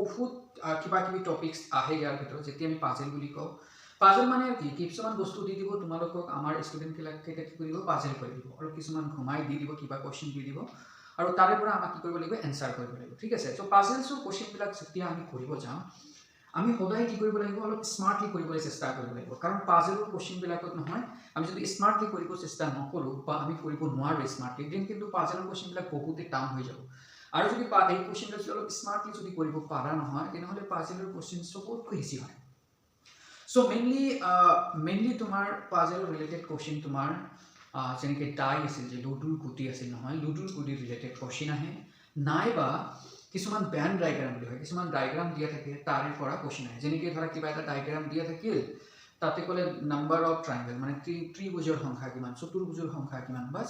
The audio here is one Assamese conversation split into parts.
বহুত কিবা কিবি টপিকস আহে ইয়াৰ ভিতৰত যেতিয়া আমি পাজেল বুলি কওঁ পাজেল মানে কি কিছুমান বস্তু দি দিব তোমালোকক আমাৰ ষ্টুডেণ্টবিলাকে কি কৰিব পাজেল কৰি দিব আৰু কিছুমান ঘুমাই দি দিব কিবা কোৱেশ্চন দি দিব আৰু তাৰে পৰা আমাক কি কৰিব লাগিব এনসাৰ কৰিব লাগিব ঠিক আছে সো পাজেলছৰ কোৱেশ্চনবিলাক যেতিয়া আমি কৰিব যাওঁ আমি সদায় কি কৰিব লাগিব অলপ স্মাৰ্টলি কৰিবলৈ চেষ্টা কৰিব লাগিব কাৰণ পাজেলৰ কোৱেশ্চনবিলাকত নহয় আমি যদি স্মাৰ্টলি কৰিব চেষ্টা নকৰো বা আমি কৰিব নোৱাৰো স্মাৰ্টলি দেন কিন্তু পাজেলৰ কোৱেশ্চনবিলাক বহুতে টান হৈ যাব আৰু যদি এই কোৱেশ্চনবিলাক অলপ স্মাৰ্টলি যদি কৰিব পাৰা নহয় তেনেহলে পাজেলৰ কোৱেশ্চন সবতকৈ ইজি হয় সো মেইনলি তোমাৰ পাজেল ৰিলেটেড কোৱেশ্চন তোমাৰ যেনেকৈ টাই আছিল যে লুডুৰ গুটি আছিল নহয় লুডুৰ গুটি ৰিলেটেড কোৱেশ্চন আহে নাইবা কিছুমান ব্যান ডায়াগ্ৰাম বুলি হয় কিছুমান ডায়াগ্ৰাম দিয়া থাকে তাৰে পৰা কোৱেশ্চন আহে যেনেকৈ ধৰা কিবা এটা ডায়াগ্ৰাম দিয়া থাকিল তাতে ক'লে নাম্বাৰ অফ ট্ৰায়াঙ্গল মানে ত্ৰিভুজৰ সংখ্যা কিমান চতুৰ্ভুজৰ সংখ্যা কিমান বাস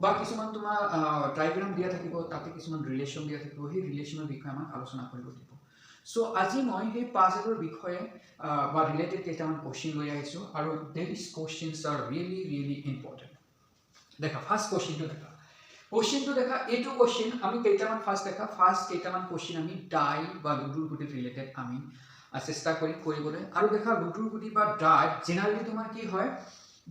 বা কিছুমান তোমাৰ ডায়াগ্ৰাম দিয়া থাকিব তাতে কিছুমান ৰিলেশ্যন দিয়া থাকিব সেই ৰিলেশ্যনৰ বিষয়ে আমাক আলোচনা কৰিব দিব সো আজি মই সেই পাজেলৰ বিষয়ে বা ৰিলেটেড কেইটামান কোৱেশ্চন লৈ আহিছো আৰু this questions R really important দেখা ফাৰ্স্ট কোৱেশ্চনটো দেখা এইটো কোৱেশ্চন আমি কেইটামান ফাৰ্স্ট কেইটামান কোৱেশ্চন আমি ডাই বা লুডুৰ গুটিৰ ৰিলেটেড আমি চেষ্টা কৰিবলৈ আৰু দেখা লুডুৰ গুটি বা ডাই জেনাৰেলি তোমাৰ কি হয়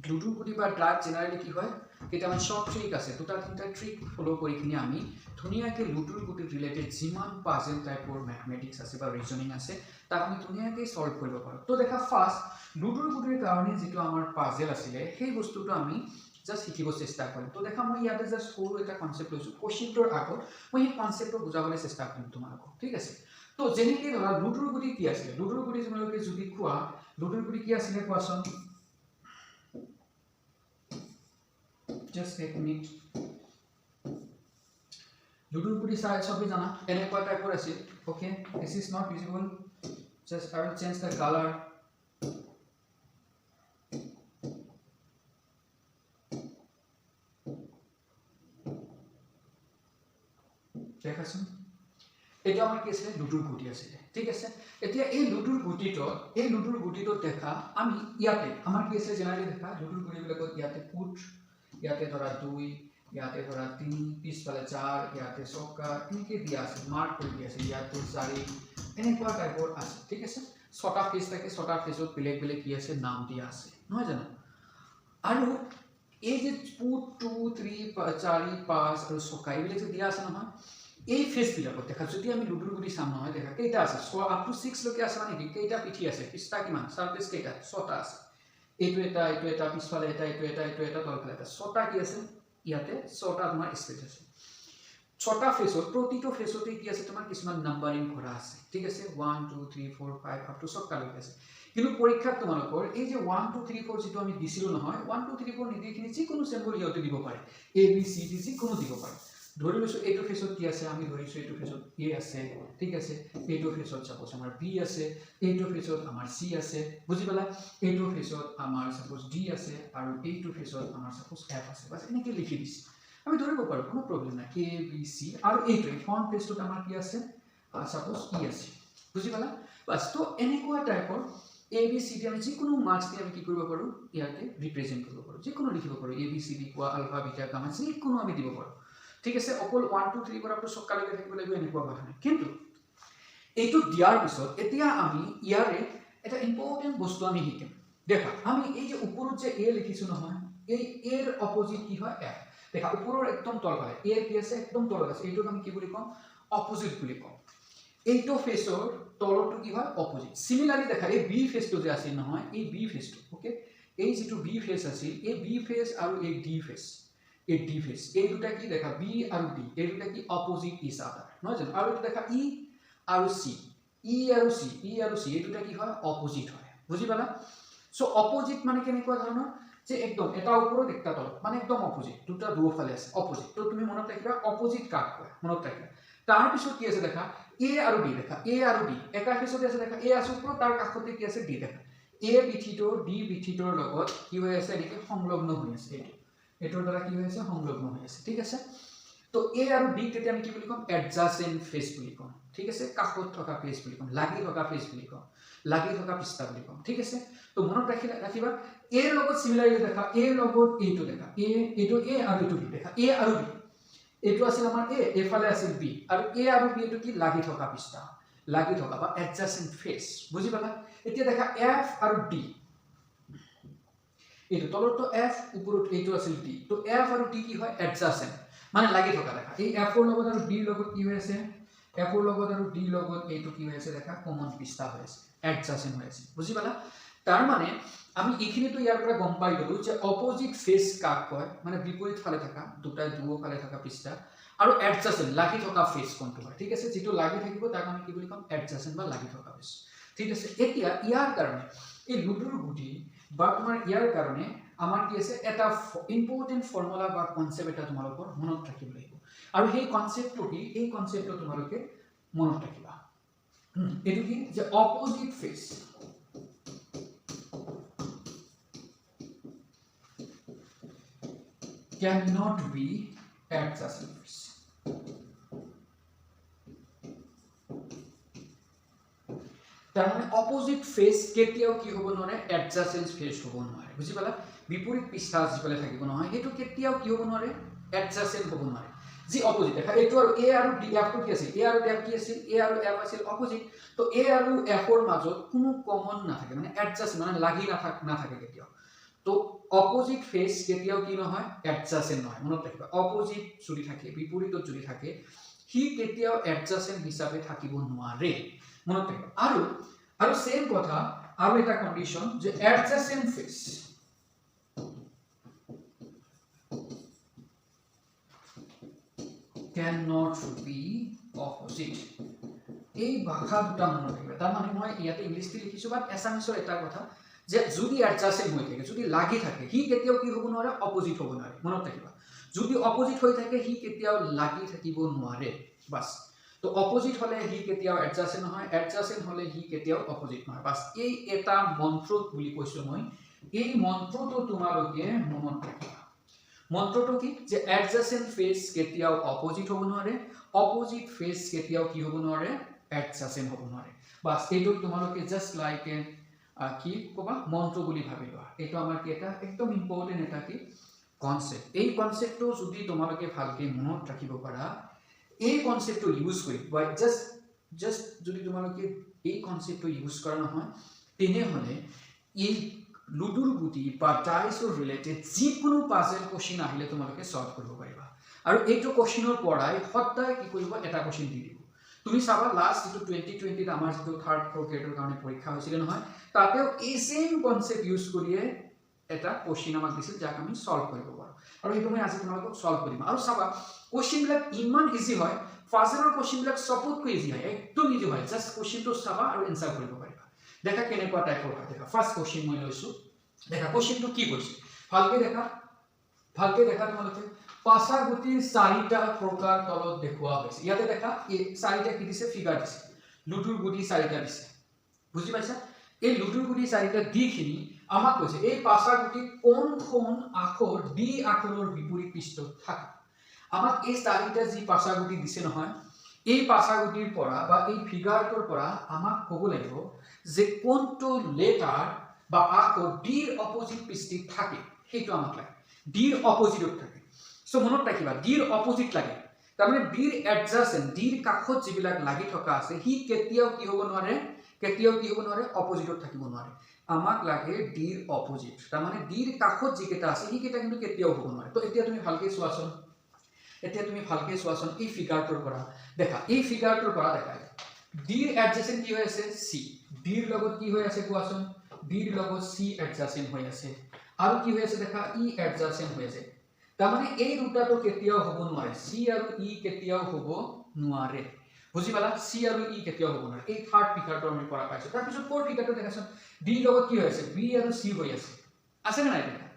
লুডুৰ গুটি বা ডাই জেনাৰেলি কি হয় কেইটামান শৰ্ট ট্ৰিক আছে দুটা তিনিটা ট্ৰিক ফলো কৰি কিনে আমি ধুনীয়াকৈ লুডুৰ গুটিৰ ৰিলেটেড যিমান পাজেল টাইপৰ মেথমেটিক্স আছে বা ৰিজনিং আছে তাক আমি ধুনীয়াকৈ সলভ কৰিব পাৰোঁ তো দেখা ফাৰ্স্ট লুডুৰ গুটিৰ কাৰণে যিটো আমাৰ পাজেল আছিলে সেই বস্তুটো আমি জাস্ট শিকিব চেষ্টা কৰিম তো দেখা মই ইয়াতে জাস্ট সৰু এটা কনসেপ্ট লৈছো কোৱেশ্চনটোৰ আগত মই এই কনসেপ্টটো বুজাবলৈ চেষ্টা কৰিম তোমালোকক ঠিক আছে তো যেনেকৈ ধৰা লুডুৰ গুটি কি আছিলে লুডুৰ গুটি তোমালোকে যদি কোৱা লুডুৰ গুটি কি আছিলে কোৱাচোন just a minute লুডুৰ গুটি চাই সবে জানা এনেকুৱা টাইপৰ আছিল okay this is not visible just I will change the color দেখাছোন এটা আমাৰ কি আছে লুডুৰ গুটি আছে ঠিক আছে এতিয়া এই লুডুৰ গুটিটো দেখা আমি ইয়াতে আমাৰ কি আছে জেনাৰেলি দেখা লুডুৰ গুটিবিলাকত ইয়াতে পুট ইয়াতে ধৰা 2 ইয়াতে ধৰা 3 পিছফালে 4 ইয়াতে ছক্কা এনেকৈ দিয়া আছে মাৰ্ক কৰি দিয়া আছে ইয়াতে 4 এনেকুৱা টাইপৰ আছে ঠিক আছে ছটা ফেজ থাকে ছটা ফেজত বেলেগ কি আছে নাম দিয়া আছে নহয় জানো আৰু এই যে পুট 2 3 4 5 আৰু ছক্কা এইবিলাক যে দিয়া আছে নহয় এই ফেজ বিলাকত দেখা যদি আমি লুডুৰ গুটি চাম নহয় দেখা কেইটা আছে আপ টু 6 লৈকে আছে মানে কেইটা পিঠি আছে পিছটা কিমান সাৰফেস কেইটা ছটা আছে এইটো এটা পিছফালে এটা তলফালে এটা ছটা কি আছে ইয়াতে ছটা তোমাৰ স্পেচ আছে ছটা ফেজত প্ৰতিটো ফেজতে কি আছে তোমাৰ কিছুমান নাম্বাৰিং কৰা আছে ঠিক আছে 1 2 3 4 5 আপ টু ছটা লৈকে আছে কিন্তু পৰীক্ষাত তোমালোকৰ এই যে 1 2 3 4 যেটো আমি দিছিলো নহয় 1 2 3 4 নিদিখিনি যিকোনো সিম্বল ইহতে দিব পাৰে a b c d যিকোনো দিব পাৰে ধৰি লৈছো এইটো ফেজত কি আছে আমি ধৰিছো এইটো ফেজত a আছে ঠিক আছে এইটো ফেজত সাপোজ আমাৰ b আছে এইটো ফেজত আমাৰ c আছে বুজি পালা এইটো ফেজত আমাৰ সাপোজ d আছে আৰু এইটো ফেজত আমাৰ সাপোজ f আছে বাস এনেকৈ লিখি দিছি আমি ধৰিব পাৰো কোনো প্ৰবলেম নাই a b c আৰু এইটো ফ্ৰন্ট পেজত আমাৰ কি আছে সাপোজ e আছে বুজি পালা বাস তো এনেকুৱা টাইপৰ a b c d আমি যিকোনো মাৰ্কস দি আমি কি কৰিব পাৰো ইয়াতে ৰিপ্ৰেজেন্ট কৰিব পাৰো যিকোনো লিখিব পাৰো a b c d কোৱা আলফা বিটা গামা যিকোনো আমি দিব পাৰো ঠিক আছে অকল 1 2 3 পৰা ছক্কা লৈকে থাকিব লাগিব এনেকুৱা কথা নাই কিন্তু এইটো দিয়াৰ পিছত এতিয়া আমি ইয়াৰে এটা ইম্পৰ্টেন্ট বস্তু আমি শিকিম দেখা আমি এই যে ওপৰত যে a লিখিছো নহয় এই a এৰ অপোজিট কি হয় f দেখা ওপৰৰ একদম তলফালে a কি আছে একদম তলত আছে এইটো আমি কি বুলি কম অপোজিট বুলি কম এইটো ফেজৰ তলটো কি হয় অপোজিট সিমিলাৰলি দেখা এই b ফেজটো যে আছে নহয় এই b ফেজটো ওকে এই যেটো b ফেজ আছে এই b ফেজ আৰু এই d ফেজ এই d ফেজ এই দুটা কি দেখা b আৰু d এই দুটা কি অপোজিট ইচ আদাৰ নহয় জানো আৰু এটা দেখা e আৰু c এই দুটা কি হয় অপোজিট হয় বুজি পালা সো অপোজিট মানে কেনেকুৱা ধৰণৰ যে একদম এটা ওপৰত একটা তলত মানে একদম অপোজিট দুটা দুফালে আছে অপোজিট তো তুমি মনত ৰাখিবা অপোজিট কাক কয় মনত ৰাখিবা তাৰ পিছত কি আছে দেখা a আৰু b দেখা a আৰু d এটা ফেজতে আছে দেখা a আছে ওপৰত তাৰ কাষতে কি আছে d দেখা a বিথিটো d বিথিটোৰ লগত কি হৈ আছে একে সংলগ্ন হৈ আছে এটোৰ দ্বাৰা কি হৈ আছে সংলগ্ন হৈ আছে ঠিক আছে তো a আৰু b কেতে আমি কি বুলি কম এডজাসেন্ট ফেজ বুলি কম ঠিক আছে কাষত থকা ফেজ বুলি কম লাগি থকা ফেজ বুলি কম লাগি থকা পৃষ্ঠা বুলি কম ঠিক আছে তো মনত ৰাখিবা a এৰ লগত সিমিলাৰলি দেখা a এৰ লগত এইটো দেখা a এইটো a আৰু এইটো b দেখা a আৰু b এইটো আছিল আমাৰ a এফালে আছিল b আৰু a আৰু b এটো কি লাগি থকা পৃষ্ঠা লাগি থকা বা এডজাসেন্ট ফেস বুজি পালা এতিয়া দেখা এফ আৰু ডি এইটো তলৰটো এফ ওপৰত এইটো আছিল ডি তো এফ আৰু ডি কি হয় এডজাসেন্ট মানে লাগি থকা দেখা এই এফ ৰ লগত আৰু ডি ৰ লগত কি হৈ আছে এফ ৰ লগত আৰু ডি ৰ লগত এইটো কি হৈ আছে দেখা কমন পৃষ্ঠা হৈ আছে এডজাসেন্ট হৈ আছে বুজি পালা তাৰ মানে আমি এইখিনিতো ইয়াৰ পৰা গম পাই গলো যে অপোজিট ফেস কাক কয় মানে বিপৰীত ফালে থকা দুটা দুও ফালে থকা পৃষ্ঠা আৰু এডজাসেন্ট লাগি থকা ফেস কোনটো হয় ঠিক আছে যেটো লাগি থাকিব তাক আমি কি বুলি কম এডজাসেন্ট বা লাগি থকা ফেস ঠিক আছে এতিয়া ইয়াৰ কাৰণে এই লুডুৰ গুটি বা তোমাৰ ইয়াৰ কাৰণে আমাৰ কি আছে এটা ইম্পৰ্টেন্ট ফৰ্মুলা বা কনসেপ্ট এটা তোমালোকৰ মনত ৰাখিব লাগিব আৰু সেই কনসেপ্টটো কি এই কনসেপ্টটো তোমালোকে মনত ৰাখিবা এটো কি যে opposite face cannot be adjacent face তাৰ মানে অপোজিট ফেস কেতিয়াও কি হ'ব নোৱাৰে এডজাসেন্ট ফেস হ'ব নোৱাৰে বুজি পালা বিপৰীত পৃষ্ঠা যিফালে থাকিব নহয় হেতু কেতিয়াও কি হ'ব নোৱাৰে এডজাসেন্ট হ'ব নোৱাৰে যি অপোজিট দেখা এইটো আৰু এ আৰু ডি এফ কি আছিল এ আৰু এফ কি আছিল এ আৰু এফ আছিল অপোজিট তো এ আৰু এফ ৰ মাজত কোনো কমন নাথাকে মানে এডজাসেন্ট মানে লাগি নাথাকে কেতিয়াও তো অপোজিট ফেস কেতিয়াও কি নহয় এডজাসেন্ট নহয় মনত ৰাখিবা অপোজিট যদি থাকে বিপৰীতত যদি থাকে হি কেতিয়াও এডজাসেন্ট হিচাপে থাকিব নোৱাৰে মনত ৰাখিবা আৰু সেম কথা আৰু এটা কন্ডিশন যে এডজাসেন্ট ফেস cannot be opposite এই ভাষা দুটা মনত ৰাখিবা তাৰ মানে মই ইয়াতে ইংলিশতে লিখিছো বাট এছামিছৰ এটা কথা যে যদি এডজাসেন্ট হৈ থাকে যদি লাগি থাকে হি কেতিয়াও কি হ'ব নোৱাৰে অপোজিট হ'ব নোৱাৰে মনত ৰাখিবা যদি অপোজিট হৈ থাকে হি কেতিয়াও লাগি থাকিব নোৱাৰে বাস তো অপোজিট হলে হি কেতিয়াও এডজাসেন্ট নহয় এডজাসেন্ট হলে হি কেতিয়াও অপোজিট নহয় বাস এই এটা মন্ত্ৰ বুলি কৈছো মই এই মন্ত্ৰটো তোমালোকে মনত ৰাখিবা মন্ত্ৰটো কি যে এডজাসেন্ট ফেস কেতিয়াও অপোজিট হ'ব নোৱাৰে অপোজিট ফেস কেতিয়াও কি হ'ব নোৱাৰে এডজাসেন্ট হ'ব নোৱাৰে বাস এইটো তোমালোকে জাস্ট লাইক কি কবা মন্ত্ৰ বুলি ভাবি লোৱা এটো আমাৰ কি এটা একদম ইম্পৰ্টেন্ট এটা কি কনসেপ্ট এই কনসেপ্টটো যদি তোমালোকে ভালকে মনত ৰাখিব পাৰা এই কনসেপ্টটো ইউজ কৰি বা জাস্ট যদি তোমালোকে এই কনসেপ্টটো ইউজ কৰা নহয় তেনে হলে এই লুডুৰ গুটি বা ডাইছৰ ৰিলেটেড যিকোনো পাজল কোশ্চেন আহিলে তোমালোকে সলভ কৰিব পাৰিবা আৰু এইটো কোশ্চেনৰ পৰাই সদায় কি কৰিব এটা কোশ্চেন দি দিব তুমি চাবা লাষ্ট যেটো 2020 ত আমাৰ যেটো থাৰ্ড ফ'ৰ গ্ৰেডৰ কাৰণে পৰীক্ষা হৈছিল নহয় তাতেও এই সেম কনসেপ্ট ইউজ কৰিয়ে এটা কোশ্চেন আমাক দিছিল যাক আমি সলভ কৰিব পাৰো আৰু এইটো মই আজি তোমালোকক সলভ কৰিম আৰু চাবা কোশ্চেন বিলাক ইমান ইজি হয় ফাজলৰ কোশ্চেন বিলাক সবতকৈ ইজি হয় একদম ইজি হয় জাস্ট কোশ্চেনটো চাবা আৰু এনসাৰ কৰিব পাৰিবা দেখা কেনেকুৱা টাইপৰ হয় দেখা ফার্স্ট কোশ্চেন মই লৈছো দেখা কোশ্চেনটো কি কৈছে ভালকে দেখা তোমালোকে পাছা গুটিৰ চাৰিটা প্ৰকাৰ তলত দেখুৱা হৈছে ইয়াতে দেখা এই চাৰিটা কি দিছে ফিগাৰ দিছে লুডুৰ গুটি চাৰিটা দিছে বুজি পাইছা এই লুডুৰ গুটি চাৰিটা দিখিনি আমাক কৈছে এই পাছা গুটি কোনখন আখৰ ডি আখৰৰ বিপৰীত পৃষ্ঠত থাকে আমাক এই চাৰিটা যি পাছা গুটি দিছে নহয় এই পাছা গুটিৰ পৰা বা এই ফিগাৰটোৰ পৰা আমাক ক'ব লাগিব যে কোনটো লেটাৰ বা আখৰ ডিৰ অপোজিট পৃষ্ঠত থাকে সেইটো আমাক লাগে ডিৰ অপোজিটত থাকে সো মনত ৰাখিবা ডিৰ অপোজিট লাগে তাৰ মানে ডিৰ এডজাসেন্ট ডিৰ কাষত যিবিলাক লাগি থকা আছে হি কেতিয়াও কি হ'ব নোৱাৰে অপোজিটত থাকিব নোৱাৰে আমাক লাগে ডিৰ অপোজিট তাৰ মানে ডিৰ কাষত যিকেটা আছে হি কেটা কিন্তু কেতিয়াও হ'ব নোৱাৰে তো এতিয়া তুমি ভালকে চোৱাচোন এই ফিগাৰটোৰ পৰা দেখা এই ফিগাৰটোৰ পৰা দেখা ডিৰ এডজাসেন্ট কি হৈ আছে সি ডিৰ লগত কি হৈ আছে কোৱাচোন ডিৰ লগত সি এডজাসেন্ট হৈ আছে আৰু কি হৈ আছে দেখা ই এডজাসেন্ট হৈ আছে তাৰ মানে এই দুটাটো কেতিয়াও হ'ব নোৱাৰে সি আৰু ই কেতিয়াও হ'ব নোৱাৰে বুজি পালা সি আৰু ই কেতিয়াও হ'ব নোৱাৰে এই থাৰ্ড ফিগাৰটো আমি পৰা পাইছো তাৰ পিছত ফ'ৰ্থ ফিগাৰটো দেখাচোন ডি লগত কি হৈ আছে বি আৰু সি হৈ আছে নে নাই দেখা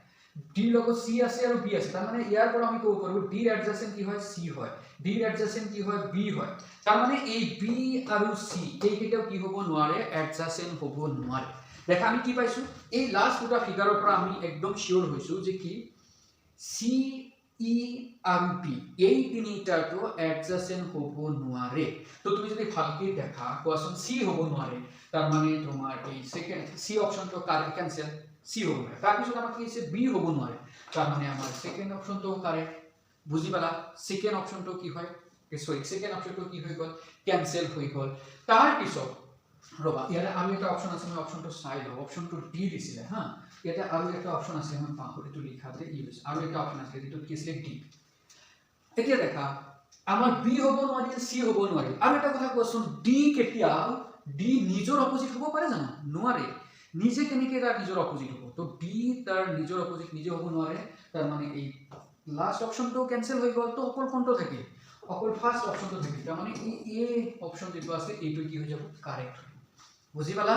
ডিৰ লগত সি আছে আৰু বি আছে তাৰ মানে ইয়াৰ পৰা আমি ক'ব পাৰো ডিৰ এডজাসেন্ট কি হয় সি হয় ডিৰ এডজাসেন্ট কি হয় বি হয় তাৰ মানে এই বি আৰু সি এই কেতিয়াও কি হ'ব নোৱাৰে এডজাসেন্ট হ'ব নোৱাৰে দেখা আমি কি পাইছো এই লাষ্ট দুটা ফিগাৰৰ পৰা আমি একদম শিওৰ হৈছো যে কি সি ই আৰু বি এই তিনিটাটো এডজাসেন্ট হ'ব নোৱাৰে তো তুমি যদি ভালকে দেখা কোৱাচোন সি হ'ব নোৱাৰে তাৰ মানে তোমাৰ এই সেকেন্ড সি অপশনটো কাৰেক্ট ক্যান্সেল সি হ'ব নোৱাৰে তাৰ পিছত আমাক কি আছে বি হ'ব নোৱাৰে তাৰ মানে আমাৰ সেকেন্ড অপশনটো কাৰেক্ট বুজি পালা সেকেন্ড অপশনটো কি হয় সৰি সেকেন্ড অপশনটো কি হৈ গ'ল কেনসেল হৈ গ'ল তাৰ পিছত ৰবা ইয়াৰে আৰু এটা অপশন আছে মই অপশনটো চাই লওঁ অপশনটো ডি দিছিলে হা ইয়াতে আৰু এটা অপশন আছে মই পাহৰিটো লিখাতে ইউজ আৰু এটা অপশন আছে যেটো কি আছিল ডি এতিয়া দেখা আমাৰ বি হ'ব নোৱাৰি সি হ'ব নোৱাৰি আৰু এটা কথা কোৱাচোন ডি কেতিয়া ডি নিজৰ অপোজিট হ'ব পাৰে জানো নোৱাৰে নিজে কেনেকৈ তাৰ নিজৰ অপোজিট হ'ব তো ডি তাৰ নিজৰ অপোজিট নিজে হ'ব নোৱাৰে তাৰ মানে এই লাষ্ট অপশনটো কেনসেল হৈ গ'ল তো অকল কোনটো থাকিল অকল ফার্স্ট অপশনটো থাকিল তাৰ মানে এই অপশন যেটো আছে এইটো কি হৈ যাব কাৰেক্ট বুজি পালা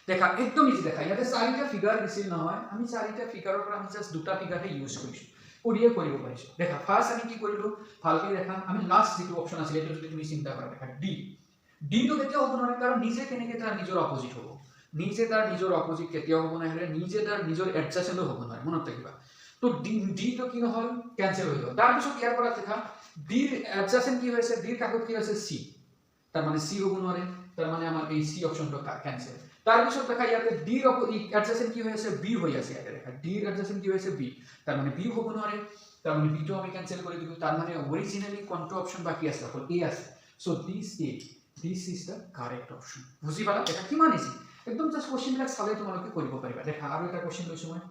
দেখা একদম ইজি দেখা ইয়াতে চাৰিটা ফিগাৰ দিছিল নহয় আমি চাৰিটা ফিগাৰৰ পৰা আমি জাস্ট দুটা ফিগাৰহে ইউজ কৰিছো কৰিয়ে কৰিব পাৰিছো দেখা ফাৰ্স্ট আমি কি কৰিলো ভালকৈ দেখা আমি লাষ্ট যেটো অপশন আছিল এইটো যদি তুমি চিন্তা কৰা দেখা ডি ডি তো কেতিয়া হ'ব নোৱাৰে কাৰণ নিজে কেনেকৈ তাৰ নিজৰ অপোজিট হ'ব নিজে তাৰ নিজৰ অপোজিট কেতিয়া হ'ব নোৱাৰে নিজে তাৰ নিজৰ এডজাসেন্টও হ'ব নোৱাৰে মনত ৰাখিবা তো ডি তো কি নহল ক্যান্সেল হৈ গ'ল তাৰ পিছত ইয়াৰ পৰা দেখা ডিৰ এডজাসেন্ট কি হৈছে ডিৰ কাকত কি হৈছে সি তাৰ মানে সি হ'ব নোৱাৰে তাৰ মানে আমাৰ এই সি অপশনটো ক্যান্সেল তাৰ পিছত দেখা ইয়াতে ডিৰ এডজাসেন্ট কি হৈ আছে বি হৈ আছে ইয়াতে দেখা ডিৰ এডজাসেন্ট কি হৈছে বি তাৰ মানে বি হ'ব নোৱাৰে তাৰ মানে বি টো আমি ক্যান্সেল কৰি দিলো তাৰ মানে অৰিজিনালি কোনটো অপশন বাকি আছে অকল এ আছে so this is the correct option বুজি পালা এটা কিমান ইজি একদম জাস্ট কোশ্চেনবিলাক চালে তোমালোকে কৰিব পাৰিবা দেখা আৰু এটা কোশ্চেন লৈছো মই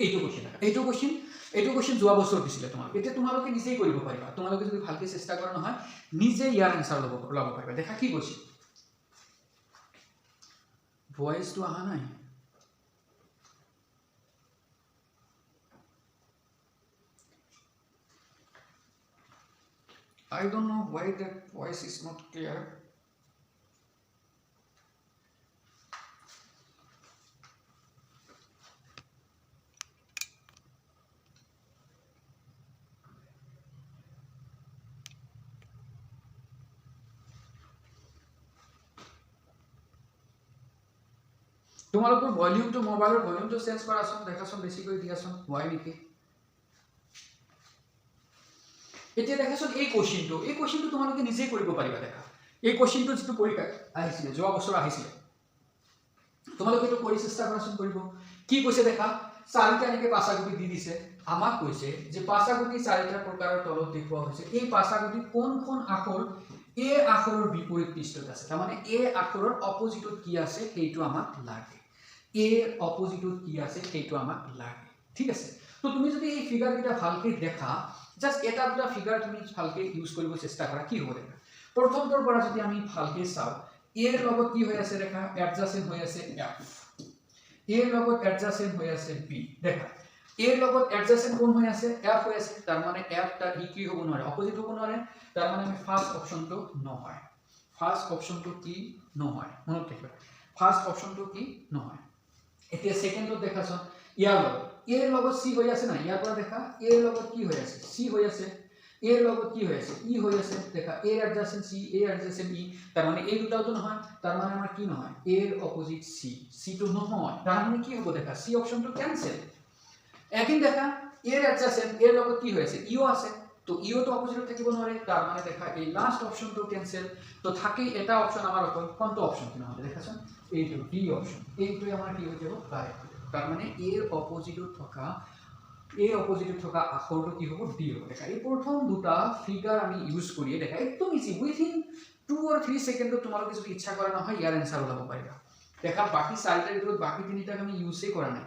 এইটো কোশ্চেন যোৱা বছৰ দিছিলে তোমাক এতিয়া তোমালোকে নিজেই কৰিব পাৰিবা তোমালোকে যদি ভালকৈ চেষ্টা কৰা নহয় নিজে ইয়াৰ আনসাৰ ল'ব পাৰিবা দেখা কি কৈছে ভয়েসটো আহা নাই I don't know why that voice is not clear. তোমালোকৰ ভলিউমটো মোবাইলৰ ভলিউমটো চেঞ্জ কৰাচোন দেখাচোন বেছি কৰি দিয়াচোন হোৱাই নেকি এতিয়া দেখাচোন এই কোশ্চেনটো তোমালোকে নিজে কৰিব পাৰিবা দেখা এই কোশ্চেনটো যেটো পৰীক্ষা আহিছিলে যোৱা বছৰ আহিছিলে তোমালোকে এটো কৰি চেষ্টা কৰাচোন কৰিব কি কৈছে দেখা চাৰিটা এনেকৈ পাছাগুটি দি দিছে আমাক কৈছে যে পাছাগুটি চাৰিটা প্ৰকাৰৰ তলত দেখুওৱা হৈছে এই পাছাগুটি কোনখন আখৰ এ আখৰৰ বিপৰীত পৃষ্ঠত আছে তাৰ মানে এ আখৰৰ অপোজিটত কি আছে সেইটো আমাক লাগে এ অপোজিটত কি আছে সেইটো আমাক লাগে ঠিক আছে তো তুমি যদি এই ফিগাৰ কেইটা ভালকৈ দেখা জাস্ট এটা দুটা ফিগাৰ তুমি ভালকৈ ইউজ কৰিব চেষ্টা কৰা কি হ'ব দেখা প্ৰথমটোৰ পৰা যদি আমি ভালকৈ চাও এৰ লগত কি হৈ আছে দেখা এডজাসেন্ট হৈ আছে এফ এৰ লগত এডজাসেন্ট হৈ আছে বি দেখা এৰ লগত এডজাসেন্ট কোন হৈ আছে এফ হৈ আছে তাৰ মানে এফ তাৰ ই কি হ'ব নোৱাৰে অপোজিট হ'ব নোৱাৰে তাৰ মানে আমি ফাৰ্স্ট অপশনটো নহয় ফাৰ্স্ট অপশনটো কি নহয় মনত ৰাখিবা ফাৰ্স্ট অপশনটো কি নহয় এতিয়া সেকেন্ডত দেখাচোন ইয়াৰ লগত এৰ লগত সি হৈ আছে না ইয়াৰ পৰা দেখা এৰ লগত কি হৈ আছে সি হৈ আছে এর লগত কি হৈ আছে ই হৈ আছে দেখা এ এডজাসেন্ট সি এ এডজাসেন্ট ই তাৰ মানে এই দুটাটো নহয় তাৰ মানে আমাৰ কি নহয় এৰ অপোজিট সি টো নহয় তাৰ মানে কি হ'ব দেখা সি অপশনটো ক্যান্সেল একিন দেখা এর এডজাসেন্ট এর লগত কি হৈ আছে ইও আছে তো ইও তো অপোজিট থাকিব নোৱাৰে তাৰ মানে দেখা এই লাস্ট অপশনটো ক্যান্সেল তো থাকে এটা অপশন আমাৰ অকল কোনটো অপশন কি নহয় দেখাচোন এইটো ডি অপশন এইটোই আমাৰ কি হৈ যাব কাৰেক্ট তাৰ মানে এৰ অপোজিটত থকা এই অপোজিটত থকা আখৰটো কি হ'ব ডি হ'ব দেখা এই প্ৰথম দুটা ফিগাৰ আমি ইউজ কৰি দেখা একদম ইজি উইথিন 2 or 3 সেকেন্ডত তোমালোকে যদি ইচ্ছা কৰা নহয় ইয়াৰ আনসাৰ ওলাব পাৰিবা দেখা বাকি চাৰিটাৰ ভিতৰত বাকি তিনিটাক আমি ইউজে কৰা নাই